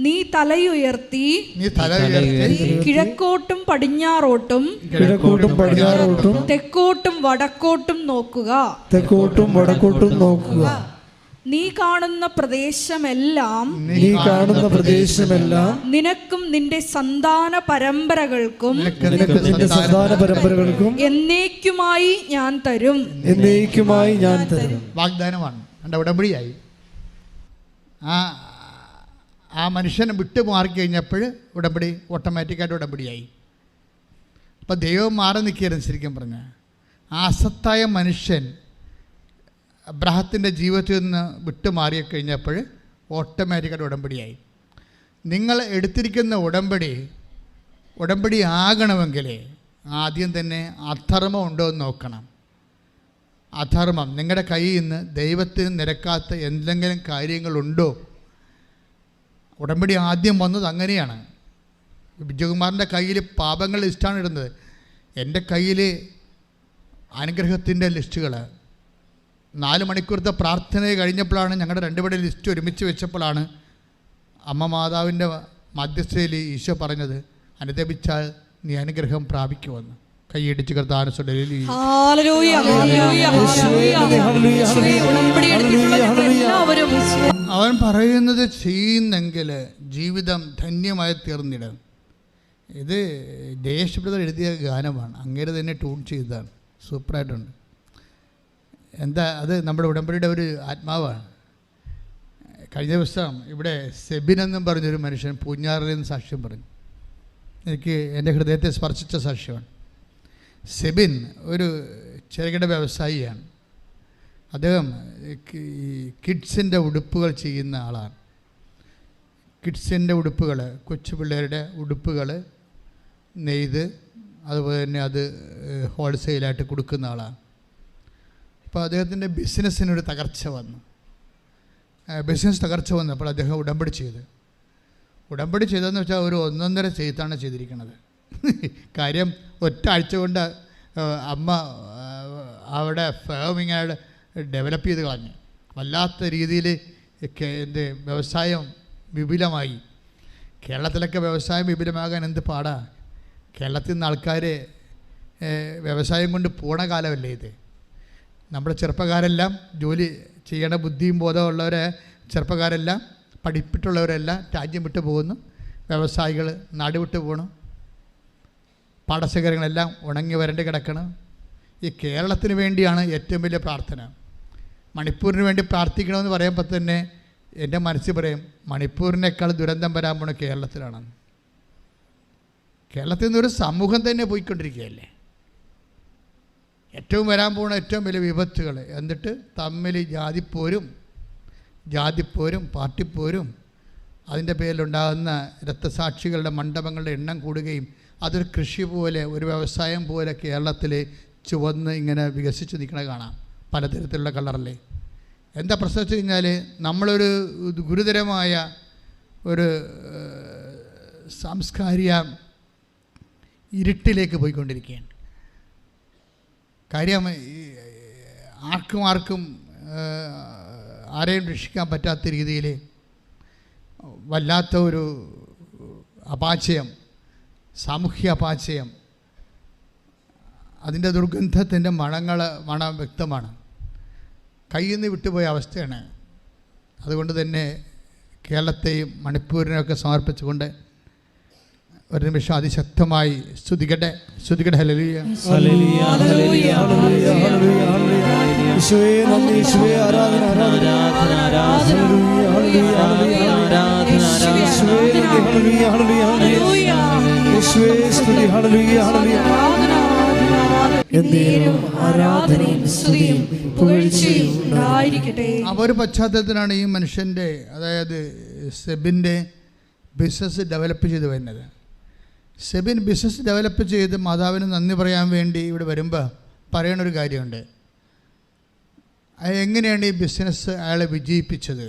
നീ തലയുയർത്തി കിഴക്കോട്ടും പടിഞ്ഞാറോട്ടും തെക്കോട്ടും വടക്കോട്ടും നോക്കുക. നീ കാണുന്ന പ്രദേശമെല്ലാം നിനക്കും നിന്റെ സന്താന പരമ്പരകൾക്കും എന്നേക്കുമായി ഞാൻ തരും. വാഗ്ദാനമാണ്. എൻ്റെ ഉടമ്പടിയായി. ആ മനുഷ്യനെ വിട്ടു മാറിക്കഴിഞ്ഞപ്പോൾ ഉടമ്പടി ഓട്ടോമാറ്റിക്കായിട്ട് ഉടമ്പടിയായി. അപ്പം ദൈവം മാറി നിൽക്കുകയായിരുന്നു. ശരിക്കും പറഞ്ഞാൽ ആ അസത്തായ മനുഷ്യൻ അബ്രാഹത്തിൻ്റെ ജീവിതത്തിൽ നിന്ന് വിട്ടുമാറിക്കഴിഞ്ഞപ്പോൾ ഓട്ടോമാറ്റിക്കായിട്ട് ഉടമ്പടിയായി. നിങ്ങൾ എടുത്തിരിക്കുന്ന ഉടമ്പടി ആകണമെങ്കിൽ ആദ്യം തന്നെ അധർമ്മം ഉണ്ടോ എന്ന് നോക്കണം. അധർമ്മം നിങ്ങളുടെ കയ്യിൽ നിന്ന് ദൈവത്തിന് നിരക്കാത്ത എന്തെങ്കിലും കാര്യങ്ങളുണ്ടോ? ഉടമ്പടി ആദ്യം വന്നത് അങ്ങനെയാണ്. വിജയകുമാറിൻ്റെ കയ്യിൽ പാപങ്ങൾ ലിസ്റ്റാണ് ഇടുന്നത്. എൻ്റെ കയ്യിൽ അനുഗ്രഹത്തിൻ്റെ ലിസ്റ്റുകൾ. 4 മണിക്കൂറത്തെ പ്രാർത്ഥന കഴിഞ്ഞപ്പോഴാണ് ഞങ്ങളുടെ 2 പേരുടെ ലിസ്റ്റ് ഒരുമിച്ച് വെച്ചപ്പോഴാണ് അമ്മ മാതാവിൻ്റെ മധ്യസ്ഥയിൽ ഈശോ പറഞ്ഞത്, അനുദപിച്ചാൽ നീ അനുഗ്രഹം പ്രാപിക്കുമെന്ന്. കൈയടിച്ച് കർത്താവിനെ അവൻ പറയുന്നത് ചെയ്യുന്നെങ്കിൽ ജീവിതം ധന്യമായി തീർന്നിടും. ഇത് ദേശബ്രദർ എഴുതിയ ഗാനമാണ്. അങ്ങേര് തന്നെ ട്യൂൺ ചെയ്തതാണ്. സൂപ്പറായിട്ടുണ്ട്. എന്താ അത്? നമ്മുടെ ഉടമ്പടിയുടെ ഒരു ആത്മാവാണ്. കഴിഞ്ഞ ദിവസം ഇവിടെ സെബിൻ എന്നും പറഞ്ഞൊരു മനുഷ്യൻ പൂഞ്ഞാറിൽ നിന്ന് സാക്ഷ്യം പറഞ്ഞു. എനിക്ക് എൻ്റെ ഹൃദയത്തെ സ്പർശിച്ച സാക്ഷ്യമാണ്. സെബിൻ ഒരു ചെറുകിട വ്യവസായിയാണ്. അദ്ദേഹം കിഡ്സിൻ്റെ ഉടുപ്പുകൾ ചെയ്യുന്ന ആളാണ്. കിഡ്സിൻ്റെ ഉടുപ്പുകൾ, കൊച്ചു പിള്ളേരുടെ ഉടുപ്പുകൾ നെയ്ത് അതുപോലെ തന്നെ അത് ഹോൾസെയിലായിട്ട് കൊടുക്കുന്ന ആളാണ്. അപ്പോൾ അദ്ദേഹത്തിൻ്റെ ബിസിനസ്സിനൊരു തകർച്ച വന്നു. ബിസിനസ് തകർച്ച വന്നപ്പോൾ അദ്ദേഹം ഉടമ്പടി ചെയ്തതെന്ന് വെച്ചാൽ ഒരു 1.5 ചെയ്ത്താണ് ചെയ്തിരിക്കുന്നത്. കാര്യം ഒറ്റ ആഴ്ച കൊണ്ട് അമ്മ അവിടെ ഫേമിങ്ങായിട്ട് ഡെവലപ്പ് ചെയ്ത് കളഞ്ഞു. വല്ലാത്ത രീതിയിൽ വ്യവസായം വിപുലമായി. കേരളത്തിലൊക്കെ വ്യവസായം വിപുലമാകാൻ എന്ത് പാടാ. കേരളത്തിൽ നിന്ന് ആൾക്കാർ വ്യവസായം കൊണ്ട് പോണ കാലമല്ലേ ഇത്. നമ്മുടെ ചെറുപ്പക്കാരെല്ലാം ജോലി ചെയ്യണ ബുദ്ധിയും ബോധമുള്ളവരെ ചെറുപ്പക്കാരെല്ലാം പഠിപ്പിട്ടുള്ളവരെല്ലാം രാജ്യം വിട്ടു പോകുന്നു. വ്യവസായികൾ നാട് വിട്ടു പോകണം. പാടശേഖരങ്ങളെല്ലാം ഉണങ്ങി വരണ്ട് കിടക്കണം. ഈ കേരളത്തിന് വേണ്ടിയാണ് ഏറ്റവും വലിയ പ്രാർത്ഥന. മണിപ്പൂരിന് വേണ്ടി പ്രാർത്ഥിക്കണമെന്ന് പറയുമ്പോൾ തന്നെ എൻ്റെ മനസ്സിൽ പറയും, മണിപ്പൂരിനേക്കാൾ ദുരന്തം വരാൻ പോണ കേരളത്തിലാണ്. കേരളത്തിൽ നിന്നൊരു സമൂഹം തന്നെ പോയിക്കൊണ്ടിരിക്കുകയല്ലേ. ഏറ്റവും വരാൻ പോകുന്ന ഏറ്റവും വലിയ വിപത്തുകൾ. എന്നിട്ട് തമ്മിൽ ജാതിപ്പോരും പാർട്ടിപ്പോരും അതിൻ്റെ പേരിലുണ്ടാകുന്ന രക്തസാക്ഷികളുടെ മണ്ഡപങ്ങളുടെ എണ്ണം കൂടുകയും അതൊരു കൃഷി പോലെ, ഒരു വ്യവസായം പോലെ കേരളത്തിൽ ചുവന്ന് ഇങ്ങനെ വികസിച്ച് നിൽക്കണ കാണാം. പലതരത്തിലുള്ള കളറല്ലേ. എന്താ പ്രശ്നം വെച്ച് കഴിഞ്ഞാൽ നമ്മളൊരു ഗുരുതരമായ ഒരു സാംസ്കാരിക ഇരുട്ടിലേക്ക് പോയിക്കൊണ്ടിരിക്കുകയാണ്. കാര്യം ആർക്കും ആരെയും രക്ഷിക്കാൻ പറ്റാത്ത രീതിയിൽ വല്ലാത്ത ഒരു അപാചയം, സാമൂഹ്യ അപാചയം, അതിൻ്റെ ദുർഗന്ധത്തിൻ്റെ മണം വ്യക്തമാണ്. കയ്യിൽ നിന്ന് വിട്ടുപോയ അവസ്ഥയാണ്. അതുകൊണ്ട് തന്നെ കേരളത്തെയും മണിപ്പൂരിനെയൊക്കെ സമർപ്പിച്ചുകൊണ്ട് ഒരു നിമിഷം അതിശക്തമായി സ്തുതിക്കട്ടെ. ഹല്ലേലൂയ, ഹല്ലേലൂയ, ഹല്ലേലൂയ, ഹല്ലേലൂയ, ഹല്ലേലൂയ. യേശുവേ നന്ദി, യേശുവേ ആരാധന, ആരാധന, ആരാധന, ഹല്ലേലൂയ, ഹല്ലേലൂയ, ആരാധന, യേശുവേ നന്ദി, ഹല്ലേലൂയ, ഹല്ലേലൂയ, യേശുവേ സ്തുതി, ഹല്ലേലൂയ, ഹല്ലേലൂയ. എന്നേരം ആരാധനയും സ്തുതിയും പുകഴ്ചയും ഉണ്ടായിരിക്കട്ടെ. ആ ഒരു പശ്ചാത്തലത്തിലാണ് ഈ മനുഷ്യൻ്റെ, അതായത് സെബിൻ്റെ ബിസിനസ് ഡെവലപ്പ് ചെയ്ത് വരുന്നത്. സെബിൻ ബിസിനസ് ഡെവലപ്പ് ചെയ്ത് മാതാവിന് നന്ദി പറയാൻ വേണ്ടി ഇവിടെ വരുമ്പോൾ പറയണൊരു കാര്യമുണ്ട്. എങ്ങനെയാണ് ഈ ബിസിനസ് അയാളെ വിജയിപ്പിച്ചത്,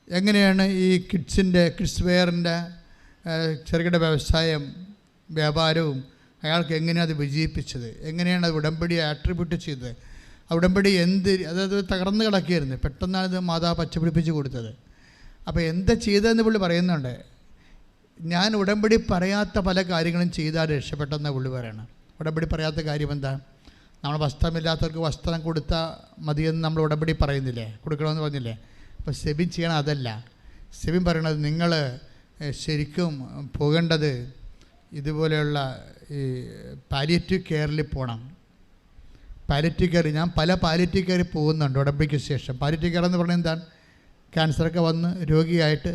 എങ്ങനെയാണ് ഈ കിഡ്സ് വെയറിൻ്റെ ചെറുകിട വ്യാപാരവും അയാൾക്ക് എങ്ങനെയാണ് അത് വിജയിപ്പിച്ചത്, എങ്ങനെയാണ് അത് ഉടമ്പടിയെ ആട്രിബ്യൂട്ട് ചെയ്തത്, ആ ഉടമ്പടി അതായത് തകർന്ന് കിടക്കുകയായിരുന്നു, പെട്ടെന്നാണ് ഇത് മാതാവ് പച്ചപിടിപ്പിച്ച് കൊടുത്തത്. അപ്പോൾ എന്താ ചെയ്തതെന്ന് പുള്ളി പറയുന്നുണ്ട്. ഞാൻ ഉടമ്പടി പറയാത്ത പല കാര്യങ്ങളും ചെയ്താൽ രക്ഷപ്പെട്ടെന്ന് പുള്ളി പറയണം. ഉടമ്പടി പറയാത്ത കാര്യം എന്താ? നമ്മൾ വസ്ത്രമില്ലാത്തവർക്ക് വസ്ത്രം കൊടുത്താൽ മതിയെന്ന് നമ്മൾ ഉടമ്പടി പറയുന്നില്ലേ, കൊടുക്കണമെന്ന് പറഞ്ഞില്ലേ. അപ്പോൾ സെബിൻ ചെയ്യണം അതല്ല. സെബിൻ പറയണത് നിങ്ങൾ ശരിക്കും പോകേണ്ടത് ഇതുപോലെയുള്ള ഈ പാലിയേറ്റീവ് കെയറിൽ പോകണം. പാലിയേറ്റീവ് കെയർ, ഞാൻ പല പാലിയേറ്റീവ് കെയറിൽ പോകുന്നുണ്ട് ഉടമ്പടിക്ക് ശേഷം. പാലിയേറ്റീവ് കെയർ എന്ന് പറഞ്ഞാൽ എന്താണ്? ക്യാൻസറൊക്കെ വന്ന് രോഗിയായിട്ട്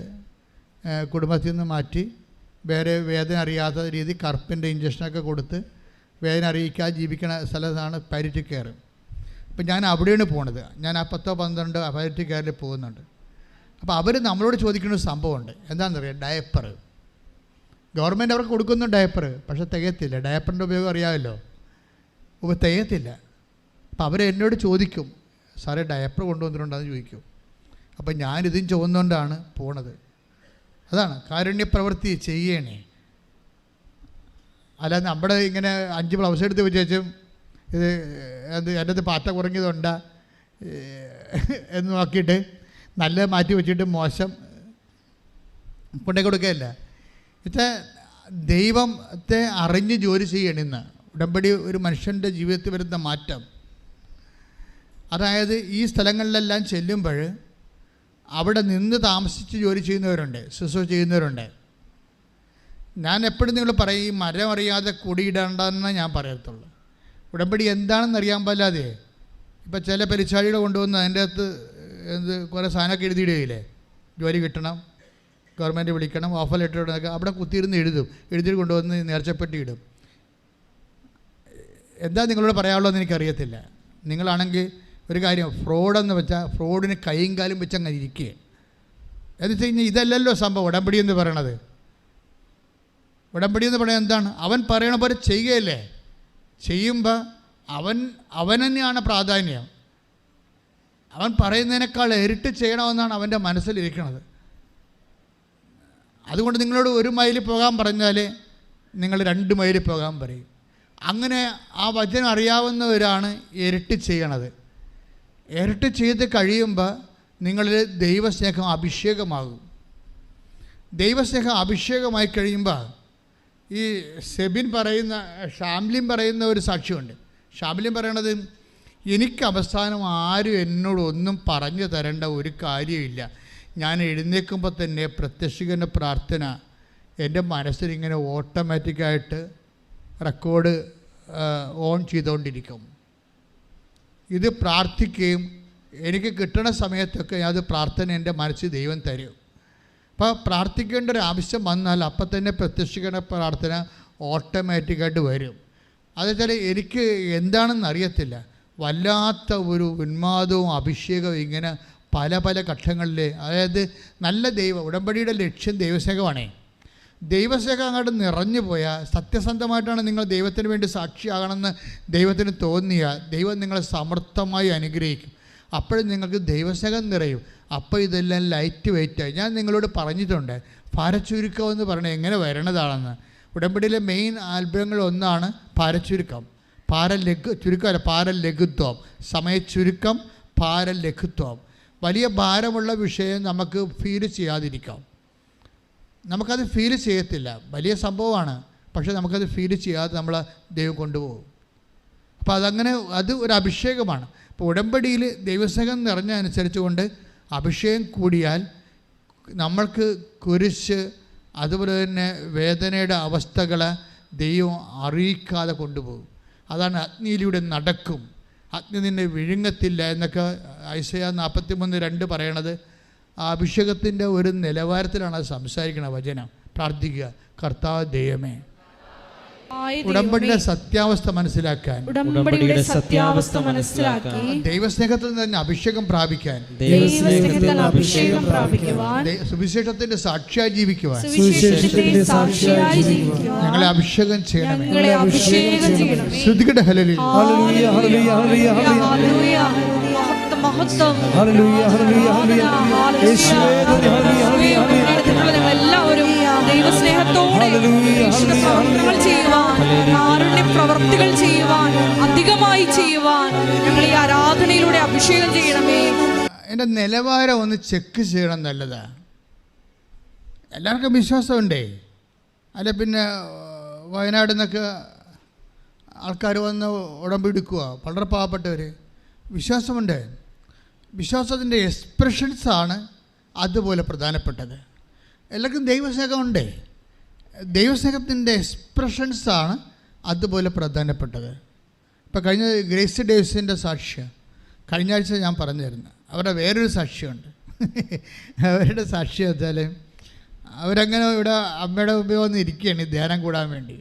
കുടുംബത്തിൽ നിന്ന് മാറ്റി വേറെ വേദന അറിയാത്ത രീതി കറുപ്പിൻ്റെ ഇഞ്ചക്ഷനൊക്കെ കൊടുത്ത് വേദന അറിയിക്കാതെ ജീവിക്കുന്ന സ്ഥലത്താണ് പാലിയേറ്റീവ് കെയർ. അപ്പം ഞാൻ അവിടെയാണ് പോണത്. ഞാൻ ആ 10-12 പാലിയേറ്റീവ് കെയറിൽ പോകുന്നുണ്ട്. അപ്പോൾ അവർ നമ്മളോട് ചോദിക്കുന്ന ഒരു സംഭവമുണ്ട്. എന്താണെന്നറിയാം? ഡയപ്പർ. ഗവൺമെൻറ് അവർക്ക് കൊടുക്കുന്നു ഡയപ്പർ, പക്ഷേ തികയത്തില്ല. ഡയപ്പറിൻ്റെ ഉപയോഗം അറിയാമല്ലോ, തികയത്തില്ല. അപ്പോൾ അവർ എന്നോട് ചോദിക്കും, സാറേ ഡയപ്പർ കൊണ്ടുവന്നിട്ടുണ്ടെന്ന് ചോദിക്കും. അപ്പം ഞാനിതും ചുവന്നുകൊണ്ടാണ് പോണത്. അതാണ് കാരുണ്യപ്രവൃത്തി ചെയ്യണേ. അല്ല നമ്മുടെ ഇങ്ങനെ 5 ബ്ലൗസ് എടുത്ത് വെച്ചും ഇത് എൻ്റെ അത് പാറ്റ കുറഞ്ഞതുണ്ടാ എന്ന് നോക്കിയിട്ട് നല്ല മാറ്റി വെച്ചിട്ട് മോശം കൊണ്ടേ കൊടുക്കുകയല്ല. എന്നുവെച്ചാൽ ദൈവത്തെ അറിഞ്ഞ് ജോലി ചെയ്യണമെന്ന്. ഉടമ്പടി ഒരു മനുഷ്യൻ്റെ ജീവിതത്തിൽ വരുന്ന മാറ്റം. അതായത് ഈ സ്ഥലങ്ങളിലെല്ലാം ചെല്ലുമ്പോൾ അവിടെ നിന്ന് താമസിച്ച് ജോലി ചെയ്യുന്നവരുണ്ട്, ശുശ്രൂഷ ചെയ്യുന്നവരുണ്ട്. ഞാൻ എപ്പോഴും നിങ്ങൾ പറയും, ഈ മരം അറിയാതെ കുടിയിടണ്ടെന്ന് ഞാൻ പറയത്തുള്ളൂ. ഉടമ്പടി എന്താണെന്ന് അറിയാൻ പാടില്ലാതെ ഇപ്പം ചില പരിചാരികളെ കൊണ്ടുവന്ന് അതിൻ്റെ അകത്ത് കുറേ സാധനമൊക്കെ എഴുതിയിടുകയില്ലേ, ജോലി കിട്ടണം, ഗവൺമെൻറ് വിളിക്കണം, ഓഫർ ലെറ്റർ ഇടുന്നൊക്കെ അവിടെ കുത്തിയിരുന്ന് എഴുതിയിട്ട് കൊണ്ടുവന്ന് നേർച്ചപ്പെട്ടി ഇടും. എന്താ നിങ്ങളോട് പറയാനുള്ളതെന്ന് എനിക്കറിയത്തില്ല. നിങ്ങളാണെങ്കിൽ ഒരു കാര്യം, ഫ്രോഡെന്ന് വെച്ചാൽ ഫ്രോഡിന് കൈയും കാലും വെച്ച് അങ്ങനെ ഇരിക്കുക. എന്ന് വെച്ച് കഴിഞ്ഞാൽ ഇതല്ലല്ലോ സംഭവം ഉടമ്പടി എന്ന് പറയണത്. ഉടമ്പടി എന്ന് പറയുന്നത് എന്താണ്? അവൻ പറയണ പോലെ ചെയ്യുകയല്ലേ. ചെയ്യുമ്പോൾ അവൻ തന്നെയാണ് പ്രാധാന്യം. അവൻ പറയുന്നതിനേക്കാൾ ഇരട്ടി ചെയ്യണമെന്നാണ് അവൻ്റെ മനസ്സിലിരിക്കുന്നത്. അതുകൊണ്ട് നിങ്ങളോട് 1 മൈൽ പോകാൻ പറഞ്ഞാൽ നിങ്ങൾ 2 മൈൽ പോകാൻ പറയും. അങ്ങനെ ആ വചനം അറിയാവുന്നവരാണ് ഇരട്ടി ചെയ്യണത്. ഇരട്ടി ചെയ്ത് കഴിയുമ്പോൾ നിങ്ങളിൽ ദൈവസ്നേഹം അഭിഷേകമാകും. ദൈവസ്നേഹം അഭിഷേകമായി കഴിയുമ്പോൾ ഈ ഷാംലിൻ പറയുന്ന ഒരു സാക്ഷ്യമുണ്ട്. ഷാംലിൻ പറയണത്, എനിക്ക് അവസാനം ആരും എന്നോട് ഒന്നും പറഞ്ഞു തരേണ്ട ഒരു കാര്യമില്ല. ഞാൻ എഴുന്നേൽക്കുമ്പോൾ തന്നെ പ്രത്യക്ഷീകരണ പ്രാർത്ഥന എൻ്റെ മനസ്സിലിങ്ങനെ ഓട്ടോമാറ്റിക്കായിട്ട് റെക്കോർഡ് ഓൺ ചെയ്തുകൊണ്ടിരിക്കും. ഇത് പ്രാർത്ഥിക്കുകയും എനിക്ക് കിട്ടുന്ന സമയത്തൊക്കെ അത് പ്രാർത്ഥന എൻ്റെ മനസ്സിൽ ദൈവം തരും. അപ്പോൾ പ്രാർത്ഥിക്കേണ്ട ഒരു ആവശ്യം വന്നാൽ അപ്പം തന്നെ പ്രത്യക്ഷീകരണ പ്രാർത്ഥന ഓട്ടോമാറ്റിക്കായിട്ട് വരും. അതെന്നുവെച്ചാൽ എനിക്ക് എന്താണെന്ന് അറിയത്തില്ല, വല്ലാത്ത ഒരു ഉന്മാദവും അഭിഷേകവും ഇങ്ങനെ പല പല ഘട്ടങ്ങളിൽ. അതായത് നല്ല ഉടമ്പടിയുടെ ലക്ഷ്യം ദൈവസ്നേഹമാണേ. ദൈവസ്നേഹം അങ്ങോട്ട് നിറഞ്ഞു പോയാൽ, സത്യസന്ധമായിട്ടാണ് നിങ്ങൾ ദൈവത്തിന് വേണ്ടി സാക്ഷിയാകണമെന്ന് ദൈവത്തിന് തോന്നിയാൽ ദൈവം നിങ്ങളെ സമർത്ഥമായി അനുഗ്രഹിക്കും. അപ്പോഴും നിങ്ങൾക്ക് ദൈവസ്നേഹം നിറയും. അപ്പോൾ ഇതെല്ലാം ലൈറ്റ് വെയിറ്റായി. ഞാൻ നിങ്ങളോട് പറഞ്ഞിട്ടുണ്ട്, ഭാരച്ചുരുക്കം എന്ന് പറയുന്നത് എങ്ങനെ വരണതാണെന്ന്. ഉടമ്പടിയിലെ മെയിൻ ആൽബങ്ങൾ ഒന്നാണ് ഭാരച്ചുരുക്കം. ഭാരലഘുത്വം, സമയച്ചുരുക്കം, ഭാരലഘുത്വം. വലിയ ഭാരമുള്ള വിഷയം നമുക്ക് ഫീൽ ചെയ്യാതിരിക്കാം. നമുക്കത് ഫീൽ ചെയ്യത്തില്ല, വലിയ സംഭവമാണ്, പക്ഷേ നമുക്കത് ഫീൽ ചെയ്യാതെ നമ്മളെ ദൈവം കൊണ്ടുപോകും. അപ്പോൾ അത് ഒരു അഭിഷേകമാണ്. അപ്പോൾ ഉടമ്പടിയിൽ ദൈവസ്നേഹം നിറഞ്ഞ അനുസരിച്ച് കൊണ്ട് അഭിഷേകം കൂടിയാൽ നമ്മൾക്ക് കുരിശ്, അതുപോലെ തന്നെ വേദനയുടെ അവസ്ഥകളെ ദൈവം അറിയിക്കാതെ കൊണ്ടുപോകും. അതാണ് അഗ്നിയിലൂടെ നടക്കും, അഗ്നി നിന്നെ വിഴുങ്ങത്തില്ല എന്നൊക്കെ ഐസയ്യാ 43:2 പറയണത്. ആ അഭിഷേകത്തിൻ്റെ ഒരു നിലവാരത്തിലാണ് അത് സംസാരിക്കണ വചനം. പ്രാർത്ഥിക്കുക, കർത്താവ് ദൈവമേ, ഉടമ്പടിയുടെ സത്യാവസ്ഥ മനസ്സിലാക്കാൻ, ദൈവസ്നേഹത്തിൽ തന്നെ അഭിഷേകം പ്രാപിക്കാൻ, സുവിശേഷത്തിന്റെ സാക്ഷിയായി ജീവിക്കുവാൻ ഞങ്ങളെ അഭിഷേകം ചെയ്യണമേ. ശ്രുതികട ഹല്ലേലൂയ, ഹല്ലേലൂയ, ഹല്ലേലൂയ, ഹല്ലേലൂയ, എല്ലാവരും ദൈവസ്നേഹത്തോടെ പ്രവർത്തനങ്ങൾ ചെയ്യുവാൻ, കാരുണ്യ പ്രവർത്തികൾ ചെയ്യുവാൻ, അധികമായി ചെയ്യുവാൻ ഞങ്ങൾ ഈ ആരാധനയിലൂടെ അഭിഷേകം ചെയ്യണമേ. എൻ്റെ നിലവാരം ഒന്ന് ചെക്ക് ചെയ്യണം, നല്ലതാ. എല്ലാവർക്കും വിശ്വാസമുണ്ടേ. അല്ല പിന്നെ വയനാട് നിന്നൊക്കെ ആൾക്കാർ വന്ന് ഉടമ്പെടുക്കുക, വളരെ പാവപ്പെട്ടവർ. വിശ്വാസമുണ്ട്. വിശ്വാസത്തിൻ്റെ എക്സ്പ്രഷൻസാണ് അതുപോലെ പ്രധാനപ്പെട്ടത്. എല്ലാവർക്കും ദൈവസ്നേഹമുണ്ട്. ദൈവസ്നേഹത്തിൻ്റെ എക്സ്പ്രഷൻസാണ് അതുപോലെ പ്രധാനപ്പെട്ടത്. ഇപ്പോൾ കഴിഞ്ഞ ഗ്രേസി ഡേവിസിൻ്റെ സാക്ഷ്യം കഴിഞ്ഞ ആഴ്ച ഞാൻ പറഞ്ഞിരുന്നു. അവരുടെ വേറൊരു സാക്ഷ്യമുണ്ട്. അവരുടെ സാക്ഷ്യം വെച്ചാൽ അവരങ്ങനെ ഇവിടെ അമ്മയുടെ മുമ്പിൽ വന്ന് ഇരിക്കുകയാണ് ഈ ധ്യാനം കൂടാൻ വേണ്ടി.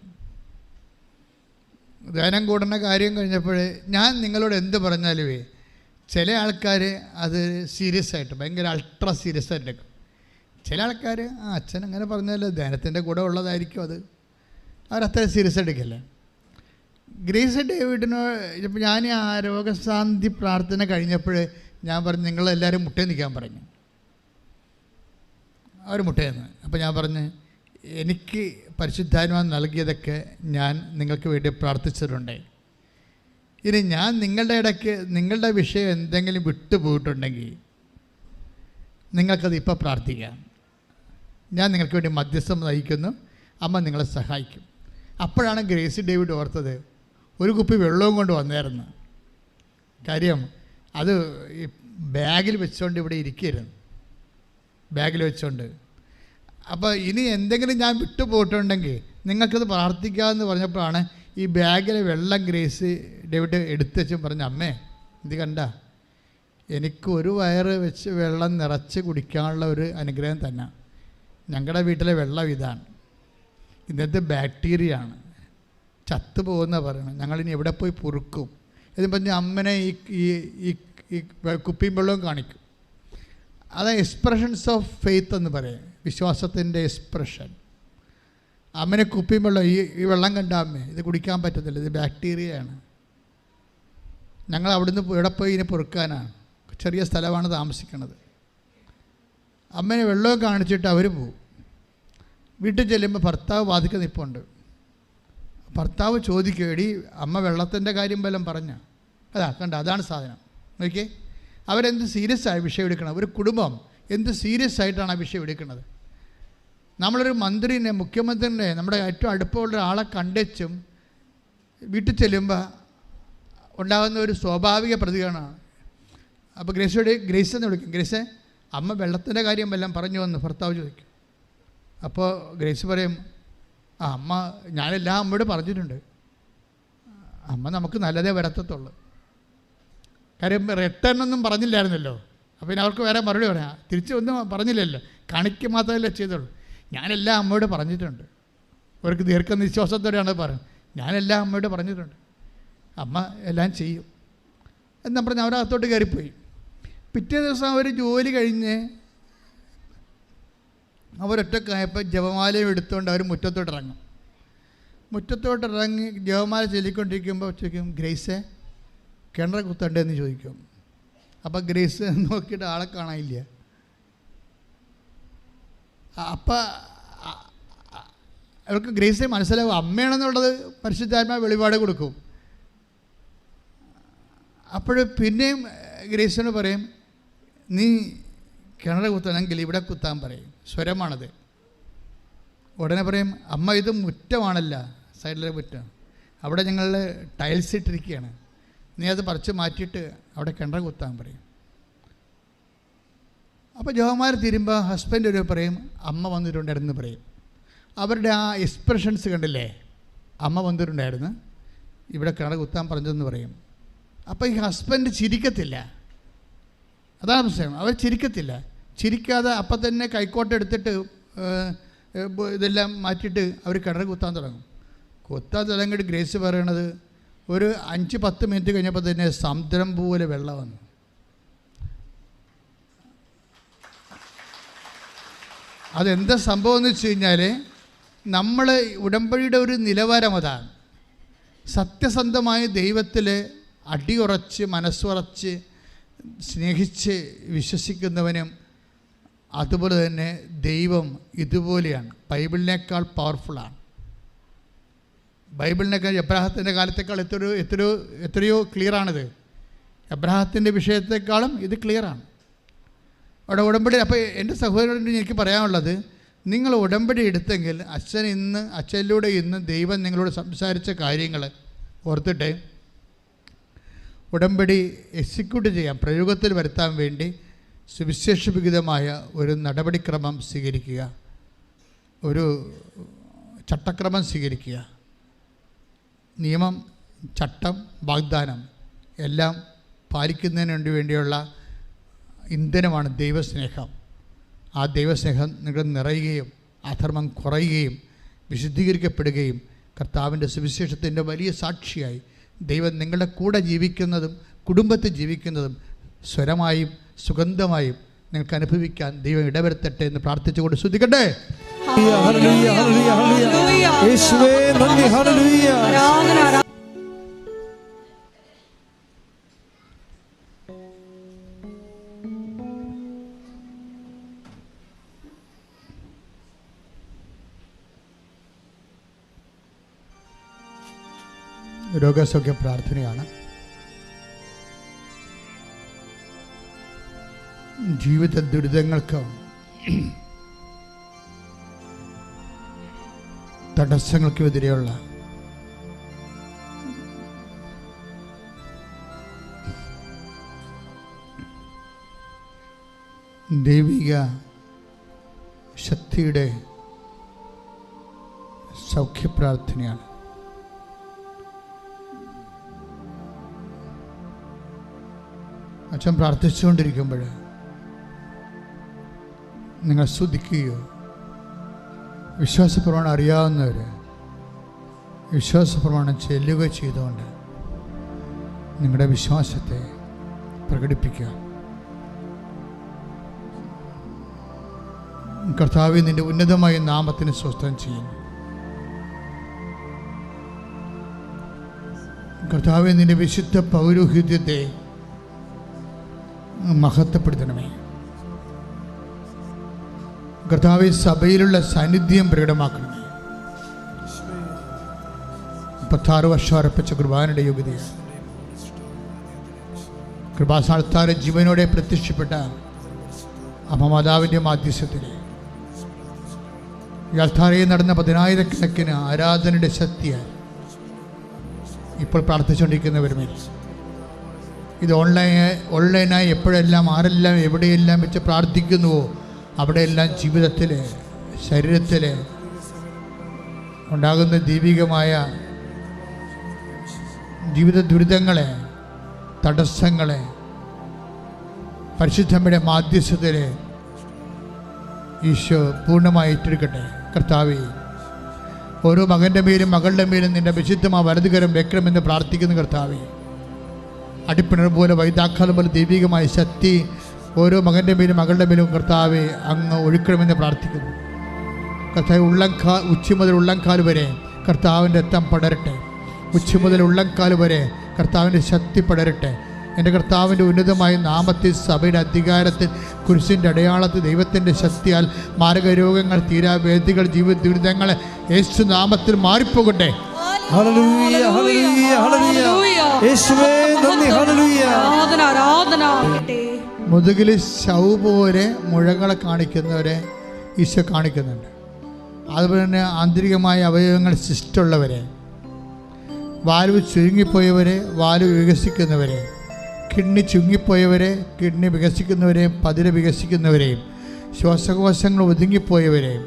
ധ്യാനം കൂടുന്ന കാര്യം കഴിഞ്ഞപ്പോൾ ഞാൻ നിങ്ങളോട് എന്ത് പറഞ്ഞാലുമേ ചില ആൾക്കാർ അത് സീരിയസ് ആയിട്ട്, ഭയങ്കര അൾട്രാ സീരിയസ് ആയിട്ട് എടുക്കും. ചില ആൾക്കാർ അച്ഛൻ അങ്ങനെ പറഞ്ഞാലോ ധ്യാനത്തിൻ്റെ കൂടെ ഉള്ളതായിരിക്കും, അത് അവരത്ര സീരിയസ് എടുക്കില്ല. ഗ്രേസ് ഡേവിഡിനോട് ഇപ്പം ഞാൻ ആ രോഗശാന്തി പ്രാർത്ഥന കഴിഞ്ഞപ്പോൾ ഞാൻ പറഞ്ഞു, നിങ്ങളെല്ലാവരും മുട്ടയിൽ നിൽക്കാൻ പറഞ്ഞു. അവർ മുട്ടയെന്ന്. അപ്പോൾ ഞാൻ പറഞ്ഞു, എനിക്ക് പരിശുദ്ധാത്മാവ് നൽകിയതൊക്കെ ഞാൻ നിങ്ങൾക്ക് വേണ്ടി പ്രാർത്ഥിച്ചിട്ടുണ്ട്. ഇനി ഞാൻ നിങ്ങളുടെ ഇടയ്ക്ക് നിങ്ങളുടെ വിഷയം എന്തെങ്കിലും വിട്ടുപോയിട്ടുണ്ടെങ്കിൽ നിങ്ങൾക്കത് ഇപ്പോൾ പ്രാർത്ഥിക്കാം. ഞാൻ നിങ്ങൾക്ക് വേണ്ടി മധ്യസ്ഥം നയിക്കുന്നു, അമ്മ നിങ്ങളെ സഹായിക്കും. അപ്പോഴാണ് ഗ്രേസി ഡേവിഡ് ഓർത്തത്, ഒരു കുപ്പി വെള്ളവും കൊണ്ട് വന്നായിരുന്നു. കാര്യം അത് ഈ ബാഗിൽ വെച്ചുകൊണ്ട് ഇവിടെ ഇരിക്കരുത്, ബാഗിൽ വെച്ചുകൊണ്ട്. അപ്പോൾ ഇനി എന്തെങ്കിലും ഞാൻ വിട്ടുപോയിട്ടുണ്ടെങ്കിൽ നിങ്ങൾക്കത് പ്രാർത്ഥിക്കാമെന്ന് പറഞ്ഞപ്പോഴാണ് ഈ ബാഗിലെ വെള്ളം ഗ്രേസ് ഡേവിഡ് എടുത്ത് വെച്ചും പറഞ്ഞു, അമ്മേ ഇത് കണ്ട, എനിക്ക് ഒരു വയറ് വെച്ച് വെള്ളം നിറച്ച് കുടിക്കാനുള്ള ഒരു അനുഗ്രഹം തന്നെ. ഞങ്ങളുടെ വീട്ടിലെ വെള്ളം ഇതാണ്, ഇന്നത്തെ ബാക്ടീരിയയാണ്, ചത്തുപോകുന്ന പറയണം, ഞങ്ങളിനി എവിടെ പോയി പൊറുക്കും എന്ന് പറഞ്ഞ് അമ്മനെ ഈ കുപ്പിയും വെള്ളവും കാണിക്കും. അത് എക്സ്പ്രഷൻസ് ഓഫ് ഫെയ്ത്ത് എന്ന് പറയും, വിശ്വാസത്തിൻ്റെ എക്സ്പ്രഷൻ. അമ്മനെ കുപ്പിയും വെള്ളം, ഈ വെള്ളം കണ്ട അമ്മേ ഇത് കുടിക്കാൻ പറ്റത്തില്ല, ഇത് ബാക്ടീരിയയാണ്, ഞങ്ങൾ അവിടുന്ന് എവിടെ പോയി ഇതിനെ പൊറുക്കാനാണ്, ചെറിയ സ്ഥലമാണ് താമസിക്കുന്നത്. അമ്മനെ വെള്ളവും കാണിച്ചിട്ട് അവർ പോവും. വീട്ടിൽ ചെല്ലുമ്പോൾ ഭർത്താവ് വാതിൽക്ക് നിൽപ്പുണ്ട്. ഭർത്താവ് ചോദിക്കും, എടി അമ്മ വെള്ളത്തിൻ്റെ കാര്യം വല്ലതും പറഞ്ഞ? അതാ കണ്ട, അതാണ് സാധനം. നോക്കിയേ, അവരെന്ത് സീരിയസ് ആയി വിഷയം എടുക്കണം. ഒരു കുടുംബം എന്ത് സീരിയസ് ആയിട്ടാണ് ആ വിഷയം എടുക്കുന്നത്. നമ്മളൊരു മന്ത്രിനെ, മുഖ്യമന്ത്രിനെ, നമ്മുടെ ഏറ്റവും അടുപ്പമുള്ള ഒരാളെ കണ്ടും വീട്ടിൽ ചെല്ലുമ്പോൾ ഉണ്ടാകുന്ന ഒരു സ്വാഭാവിക പ്രതികരണമാണ്. അപ്പോൾ ഗ്രേസ് എന്ന് വിളിക്കും. ഗ്രേസേ, അമ്മ വെള്ളത്തിൻ്റെ കാര്യം വല്ലതും പറഞ്ഞു വന്ന് ഭർത്താവ് ചോദിക്കും. അപ്പോൾ ഗ്രേസ് പറയും, അമ്മ ഞാനെല്ലാം അമ്മയോട് പറഞ്ഞിട്ടുണ്ട്, അമ്മ നമുക്ക് നല്ലതേ വരത്തത്തുള്ളൂ. കാര്യം റിട്ടേൺ ഒന്നും പറഞ്ഞില്ലായിരുന്നല്ലോ. അപ്പോൾ പിന്നെ അവർക്ക് വേറെ മറുപടി പറയാം, തിരിച്ചൊന്നും പറഞ്ഞില്ലല്ലോ, കാണിക്ക് മാത്രമല്ലേ ചെയ്തുള്ളൂ. ഞാനെല്ലാം അമ്മയോട് പറഞ്ഞിട്ടുണ്ട്. അവർക്ക് ദീർഘനിശ്വാസത്തോടെയാണ് പറയുന്നത്, ഞാനെല്ലാം അമ്മയോട് പറഞ്ഞിട്ടുണ്ട്, അമ്മ എല്ലാം ചെയ്യും എന്ന് പറഞ്ഞ് അവരകത്തോട്ട് കയറിപ്പോയി. പിറ്റേ ദിവസം അവർ ജോലി കഴിഞ്ഞ് അവരൊറ്റക്കായപ്പോൾ ജപമാലയും എടുത്തുകൊണ്ട് അവർ മുറ്റത്തോട്ടിറങ്ങും. മുറ്റത്തോട്ടിറങ്ങി ജപമാല ചൊല്ലിക്കൊണ്ടിരിക്കുമ്പോൾ ചോദിക്കും, ഗ്രേസേ കിണർ കുത്തണ്ടെന്ന് ചോദിക്കും. അപ്പം ഗ്രേസ് നോക്കിയിട്ട് ആളെ കാണാനില്ല. അപ്പം അവർക്ക് ഗ്രേസിനെ മനസ്സിലാവും അമ്മയാണെന്നുള്ളത് പരിശുദ്ധാത്മാവ് വെളിപാട് കൊടുക്കും. അപ്പോൾ പിന്നെയും ഗ്രേസിനോട് പറയും, നീ കിണർ കുത്തണമെങ്കിൽ ഇവിടെ കുത്താൻ പറയും. സ്വരമാണത്. ഉടനെ പറയും, അമ്മ ഇത് മുറ്റമാണല്ല, സൈഡിലെ മുറ്റം, അവിടെ ഞങ്ങൾ ടൈൽസ് ഇട്ടിരിക്കുകയാണ്, നീ അത് പറിച്ച് മാറ്റിയിട്ട് അവിടെ കിണർ കുത്താൻ പറയും. അപ്പോൾ ജോമാർ തീരുമ്പോൾ ഹസ്ബൻഡ് ഒരു പറയും, അമ്മ വന്നിട്ടുണ്ടായിരുന്നു പറയും. അവരുടെ ആ എക്സ്പ്രഷൻസ് കണ്ടില്ലേ, അമ്മ വന്നിട്ടുണ്ടായിരുന്നു, ഇവിടെ കിണർ കുത്താൻ പറഞ്ഞതെന്ന് പറയും. അപ്പോൾ ഈ ഹസ്ബൻഡ് ചിരിക്കത്തില്ല. അതാണ് പ്രശ്നം, അവർ ചിരിക്കത്തില്ല. ചിരിക്കാതെ അപ്പം തന്നെ കൈക്കോട്ട് എടുത്തിട്ട് ഇതെല്ലാം മാറ്റിയിട്ട് അവർ കിണർ കുത്താൻ തുടങ്ങും. കുത്താൻ തുടങ്ങിയിട്ട് ഗ്രേസ് പറയണത്, ഒരു 5-10 മിനിറ്റ് കഴിഞ്ഞപ്പോൾ തന്നെ സമുദ്രം പോലെ വെള്ളം വന്നു. അതെന്താ സംഭവം എന്ന് വെച്ച് കഴിഞ്ഞാൽ, നമ്മൾ ഉടമ്പടിയുടെ ഒരു നിലവാരം അതാണ്. സത്യസന്ധമായ ദൈവത്തിൽ അടിയുറച്ച് മനസ്സുറച്ച് സ്നേഹിച്ച് വിശ്വസിക്കുന്നവനും അതുപോലെ തന്നെ ദൈവം ഇതുപോലെയാണ്, ബൈബിളിനേക്കാൾ പവർഫുള്ളാണ്. ബൈബിളിനേക്കാൾ എബ്രാഹത്തിൻ്റെ കാലത്തേക്കാൾ എത്രയോ ക്ലിയറാണിത്. എബ്രാഹത്തിൻ്റെ വിഷയത്തെക്കാളും ഇത് ക്ലിയറാണ്. അവിടെ ഉടമ്പടി. അപ്പോൾ എൻ്റെ സഹോദരനോട് എനിക്ക് പറയാനുള്ളത്, നിങ്ങൾ ഉടമ്പടി എടുത്തെങ്കിൽ അച്ഛനിലൂടെ ഇന്ന് ദൈവം നിങ്ങളോട് സംസാരിച്ച കാര്യങ്ങൾ ഓർത്തിട്ട് ഉടമ്പടി എക്സിക്യൂട്ട് ചെയ്യാൻ, പ്രയോഗത്തിൽ വരുത്താൻ വേണ്ടി സുവിശേഷവിഹിതമായ ഒരു നടപടിക്രമം സ്വീകരിക്കുക, ഒരു ചട്ടക്രമം സ്വീകരിക്കുക. നിയമം, ചട്ടം, വാഗ്ദാനം എല്ലാം പാലിക്കുന്നതിന് വേണ്ടിയുള്ള ഇന്ധനമാണ് ദൈവസ്നേഹം. ആ ദൈവസ്നേഹം നിങ്ങൾ നിറയുകയും അധർമ്മം കുറയുകയും വിശുദ്ധീകരിക്കപ്പെടുകയും കർത്താവിൻ്റെ സുവിശേഷത്തിൻ്റെ വലിയ സാക്ഷിയായി ദൈവം നിങ്ങളുടെ കൂടെ ജീവിക്കുന്നതും കുടുംബത്തിൽ ജീവിക്കുന്നതും സ്വരമായും സുഗന്ധമായും നിങ്ങൾക്ക് അനുഭവിക്കാൻ ദൈവം ഇടവരുത്തട്ടെ എന്ന് പ്രാർത്ഥിച്ചുകൊണ്ട് ശ്രദ്ധിക്കട്ടെ. രോഗസൗഖ്യ പ്രാർത്ഥനയാണ്. ജീവിത ദുരിതങ്ങൾക്ക് തടസ്സങ്ങൾക്കുമെതിരെയുള്ള ദൈവിക ശക്തിയുടെ സൗഖ്യപ്രാർത്ഥനയാണ്. അച്ഛൻ പ്രാർത്ഥിച്ചുകൊണ്ടിരിക്കുമ്പോൾ നിങ്ങൾ സ്തുതിക്കുകയോ, വിശ്വാസപ്രമാണം അറിയാവുന്നവർ വിശ്വാസപ്രമാണം ചെല്ലുകയോ ചെയ്തുകൊണ്ട് നിങ്ങളുടെ വിശ്വാസത്തെ പ്രകടിപ്പിക്കുക. കർത്താവേ, നിൻ്റെ ഉന്നതമായ നാമത്തിന് സ്വസ്ഥം ചെയ്യുന്നു. കർത്താവേ, നിൻ്റെ വിശുദ്ധ പൗരോഹിത്യത്തെ മഹത്വപ്പെടുത്തണമേ. കർത്താവേ, സഭയിലുള്ള സാന്നിധ്യം പ്രകടമാക്കണമേ. 36 വർഷം അർപ്പിച്ച കുർബാനയുടെ യോഗ്യതയാണ്. കൃപാസ്ഥാനത്താരെ ജീവനോടെ പ്രത്യക്ഷപ്പെട്ട അമ്മമാതാവിൻ്റെ മാധ്യസ്ഥത്തിൽ ഈ അൾത്താരയിൽ നടന്ന 10,000-കണക്കിന് ആരാധനയുടെ ശക്തിയാൽ ഇപ്പോൾ പ്രാർത്ഥിച്ചുകൊണ്ടിരിക്കുന്നവരുമേ, ഇത് ഓൺലൈനായി എപ്പോഴെല്ലാം ആരെല്ലാം എവിടെയെല്ലാം വെച്ച് പ്രാർത്ഥിക്കുന്നുവോ അവിടെയെല്ലാം ജീവിതത്തിൽ ശരീരത്തിൽ ഉണ്ടാകുന്ന ദൈവികമായ ജീവിത ദുരിതങ്ങളെ, തടസ്സങ്ങളെ പരിശുദ്ധമ്മയുടെ മാധ്യസ്ഥതയിൽ ഈശോ പൂർണ്ണമായി ഏറ്റെടുക്കട്ടെ. കർത്താവേ, ഓരോ മകൻ്റെ മേലും മകളുടെ മേലും നിൻ്റെ വിശുദ്ധമായ വലതുകരം വെക്കണമെന്ന് പ്രാർത്ഥിക്കുന്നു. കർത്താവേ, അടിപ്പിണർ പോലെ വൈതാക്കാലം പോലെ ദൈവികമായ ശക്തി ഓരോ മകൻ്റെ മേലും മകളുടെ മേലും കർത്താവെ അങ്ങ് ഒഴുക്കണമെന്ന് പ്രാർത്ഥിക്കുന്നു. കർത്താവ് ഉച്ചി മുതൽ ഉള്ളംകാൽ വരെ കർത്താവിൻ്റെ രക്തം പടരട്ടെ. ഉച്ചി മുതൽ ഉള്ളംകാൽ വരെ കർത്താവിൻ്റെ ശക്തി പടരട്ടെ. എൻ്റെ കർത്താവിൻ്റെ ഉന്നതമായ നാമത്തിൽ, സഭയുടെ അധികാരത്തിൽ, കുരിശിൻ്റെ അടയാളത്തിൽ, ദൈവത്തിൻ്റെ ശക്തിയാൽ മാരകരോഗങ്ങൾ, തീരാവേദികൾ, ജീവിത ദുരിതങ്ങൾ യേശു നാമത്തിൽ മാറിപ്പോകട്ടെ. മുതുകിൽ ശൗ പോലെ മുഴകളെ കാണിക്കുന്നവരെ ഈശോ കാണിക്കുന്നുണ്ട്. അതുപോലെ തന്നെ ആന്തരികമായ അവയവങ്ങൾ ശിഷ്ടമുള്ളവരെ, വാൽവ് ചുരുങ്ങിപ്പോയവരെ, വാൽവ് വികസിക്കുന്നവരെ, കിഡ്നി ചുരുങ്ങിപ്പോയവരെ, കിഡ്നി വികസിക്കുന്നവരെയും പതിരെ വികസിക്കുന്നവരെയും, ശ്വാസകോശങ്ങൾ ഒതുങ്ങിപ്പോയവരെയും,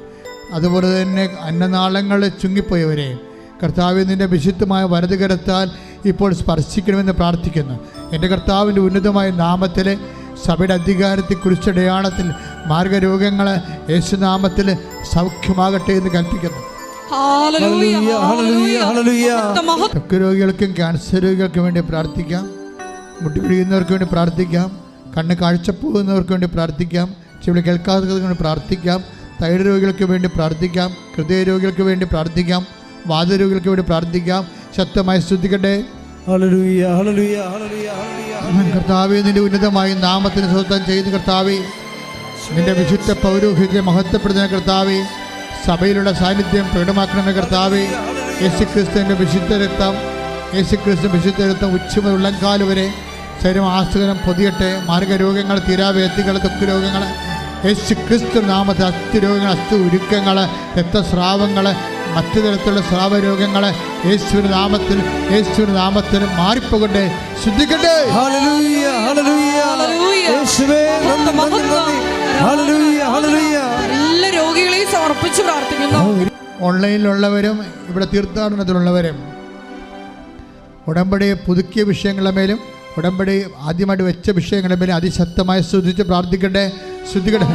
അതുപോലെ തന്നെ അന്നനാളങ്ങൾ ചുങ്ങിപ്പോയവരെയും കർത്താവ് നിൻ്റെ വിശുദ്ധമായ വലതുകരത്താൽ ഇപ്പോൾ സ്പർശിക്കണമെന്ന് പ്രാർത്ഥിക്കുന്നു. എൻ്റെ കർത്താവിൻ്റെ ഉന്നതമായ നാമത്തിൽ, സഭയുടെ അധികാരത്തിൽ, കുരിശടയാളത്തിൽ മാർഗരോഗങ്ങൾ യേശുനാമത്തിൽ സൗഖ്യമാകട്ടെ എന്ന് കൽപ്പിക്കുന്നു. ത്വക്ക് രോഗികൾക്കും ക്യാൻസർ രോഗികൾക്കും വേണ്ടി പ്രാർത്ഥിക്കാം. മുട്ടി പിടിക്കുന്നവർക്ക് വേണ്ടി പ്രാർത്ഥിക്കാം. കണ്ണ് കാഴ്ച പോകുന്നവർക്ക് വേണ്ടി പ്രാർത്ഥിക്കാം. ചെവി കേൾക്കാത്തവർക്ക് വേണ്ടി പ്രാർത്ഥിക്കാം. തൈറോയ്ഡ് രോഗികൾക്ക് വേണ്ടി പ്രാർത്ഥിക്കാം. ഹൃദയ രോഗികൾക്ക് വേണ്ടി പ്രാർത്ഥിക്കാം. വാതരോഗികൾക്ക് വേണ്ടി പ്രാർത്ഥിക്കാം. ശക്തമായി സ്തുതിക്കട്ടെ. കർത്താവേ, നിന്റെ ഉന്നതമായി നാമത്തിന് സ്വന്തം ചെയ്ത് കർത്താവേ, നിന്റെ വിശുദ്ധ പൗരോഹിത്യം മഹത്വപ്പെടുന്ന കർത്താവേ, സഭയിലുള്ള സാന്നിധ്യം പ്രകടമാക്കണമെന്ന കർത്താവേ, യേശുക്രിസ്തുവിൻ്റെ വിശുദ്ധ രക്തം, യേശുക്രിസ്തു വിശുദ്ധ രക്തം ഉച്ചമുതൽ ഉള്ളംകാല് വരെ ശരീരം ആസ്തകരം പൊതിയട്ടെ. മാർഗരോഗങ്ങൾ, തീരാവേദികൾ, ത്വക്ക് രോഗങ്ങൾ യേശുക്രിസ്തു നാമത്തിൽ, അസ്ഥിരോഗങ്ങൾ, അസ്ഥി ഉരുക്കങ്ങൾ, രക്തസ്രാവങ്ങൾ, മറ്റു തരത്തിലുള്ള സ്രാവരോഗങ്ങൾ യേശുവിന്റെ നാമത്തിൽ മാറിപ്പോകട്ടെ. ശുദ്ധിക്കട്ടെ. എല്ലാ രോഗികളെയും സമർപ്പിച്ച് പ്രാർത്ഥിക്കുന്നു. ഓൺലൈനിലുള്ളവരും ഇവിടെ തീർത്ഥാടനത്തിലുള്ളവരും ഉടമ്പടി പുതുക്കിയ വിഷയങ്ങളുടെ മേലും ഉടമ്പടി ആദ്യമായിട്ട് വെച്ച വിഷയങ്ങളുടെ മേലും അതിശക്തമായി സ്തുതിച്ച് പ്രാർത്ഥിക്കട്ടെ. ശുദ്ധിക്കട്ടെ.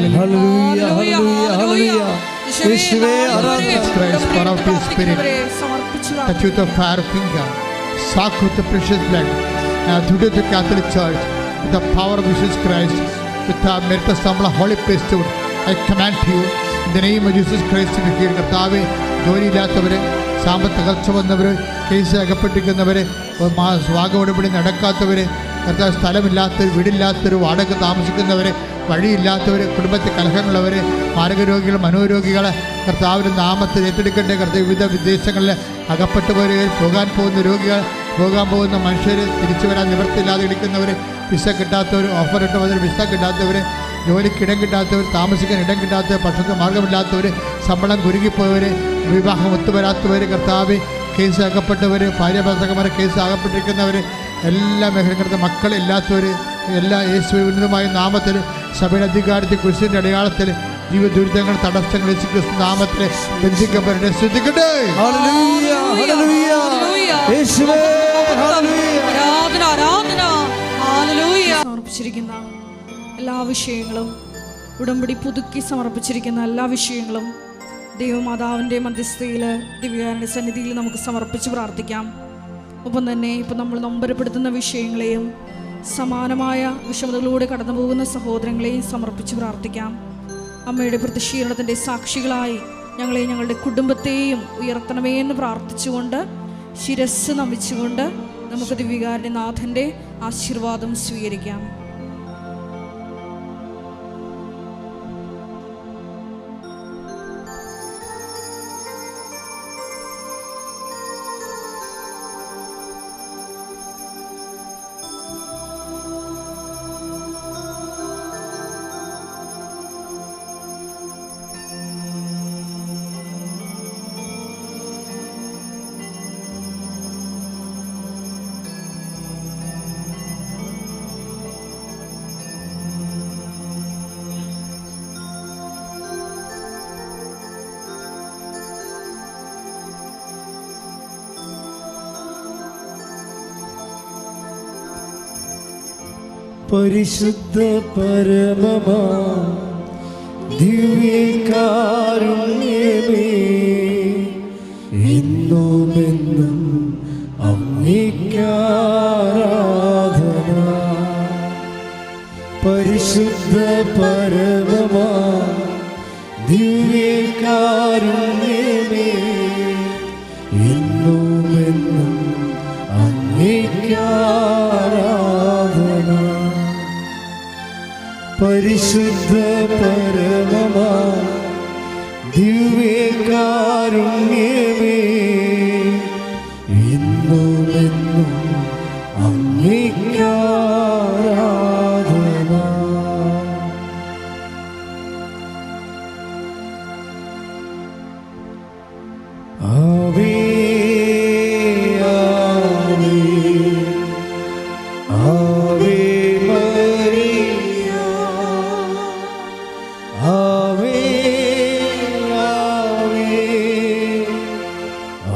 Touch with the fire finger, soak with the precious blood, through the Catholic Church, with the power of Jesus Christ, with the merit of the Holy Priesthood, I command you in the name of Jesus Christ to be healed. കർത്താവേ, ജോലിയില്ലാത്തവർ, സാമ്പത്തിക തകർച്ച വന്നവർ, case അകപ്പെട്ടിരിക്കുന്നവർ, സ്വാഗതം നടക്കാത്തവർ, കർത്താവ് സ്ഥലമില്ലാത്തവർ, വീടില്ലാത്തവർ, വാടക താമസിക്കുന്നവർ, വഴിയില്ലാത്തവർ, കുടുംബത്തിൽ കലഹങ്ങളുള്ളവർ, മാരകരോഗികൾ, മനോരോഗികൾ കർത്താവിൻ്റെ നാമത്തിൽ ഏറ്റെടുക്കട്ടെ. കർത്താവ് വിവിധ വിദേശങ്ങളിൽ അകപ്പെട്ടുപോയവർ, പോകാൻ പോകുന്ന രോഗികൾ, പോകാൻ പോകുന്ന മനുഷ്യർ, തിരിച്ചു വരാൻ നിവൃത്തിയില്ലാതെ ഇരിക്കുന്നവർ, വിസ കിട്ടാത്തവർ, ഓഫർ ഇട്ടവർ വിസ കിട്ടാത്തവർ, ജോലിക്ക് ഇടം കിട്ടാത്തവർ, താമസിക്കാൻ ഇടം കിട്ടാത്തവർ, ഭക്ഷണത്തിന് മാർഗമില്ലാത്തവർ, ശമ്പളം കുരുങ്ങിപ്പോയവർ, വിവാഹം ഒത്തുവരാത്തവർ, കർത്താവ് കേസ് അകപ്പെട്ടവർ, ഭാര്യാഭർത്താക്കന്മാരെ കേസ് അകപ്പെട്ടിരിക്കുന്നവർ, എല്ലാ മേഖലകളും മക്കളില്ലാത്തവർ, എല്ലാ യേശുവിന്റെ ഉന്നതമായ നാമത്തിൽ, സഭയുടെ അധികാരത്തിൽ, കുരിശിന്റെ അടയാളത്തിൽ, ജീവിത ദുരിതങ്ങൾ, തടസ്സങ്ങൾ യേശുക്രിസ്തു നാമത്തിൽ ബന്ധിക്കപ്പെടട്ടെ. ശ്രദ്ധിക്കട്ടെ. സമർപ്പിച്ചിരിക്കുന്ന എല്ലാ വിഷയങ്ങളും, ഉടമ്പടി പുതുക്കി സമർപ്പിച്ചിരിക്കുന്ന എല്ലാ വിഷയങ്ങളും ദൈവമാതാവിൻ്റെ മധ്യസ്ഥയിൽ, ദിവ്യകാരുണ്യ സന്നിധിയിൽ നമുക്ക് സമർപ്പിച്ച് പ്രാർത്ഥിക്കാം. ഒപ്പം തന്നെ ഇപ്പം നമ്മൾ നൊമ്പരപ്പെടുത്തുന്ന വിഷയങ്ങളെയും സമാനമായ വിഷമതകളിലൂടെ കടന്നു പോകുന്ന സഹോദരങ്ങളെയും സമർപ്പിച്ച് പ്രാർത്ഥിക്കാം. അമ്മയുടെ പ്രതിഷീരണത്തിൻ്റെ സാക്ഷികളായി ഞങ്ങളെയും ഞങ്ങളുടെ കുടുംബത്തെയും ഉയർത്തണമേ എന്ന് പ്രാർത്ഥിച്ചുകൊണ്ട്, ശിരസ് നമിച്ചുകൊണ്ട് നമുക്ക് ദിവ്യകാരുണ്യനാഥൻ്റെ ആശീർവാദം സ്വീകരിക്കാം. പരിശുദ്ധ പരമമാ ദിവ്യകാരുണ്യമേ, എന്നുമെന്നും അങ്ങേക്കാരാധന. പരിശുദ്ധ പരമമാ ദിവ്യകാരുണ്യമേ, എന്നുമെന്നും അങ്ങേക്കാരാധന. പരിശുദ്ധ പരമമാ ദിവ്യകാരുണ്യമേ, എന്നുമെന്നും അങ്ങേക്കാരാധന. ആവേ ആവേ ആവേ മരിയ, ആവേ ആവേ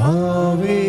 ആവേ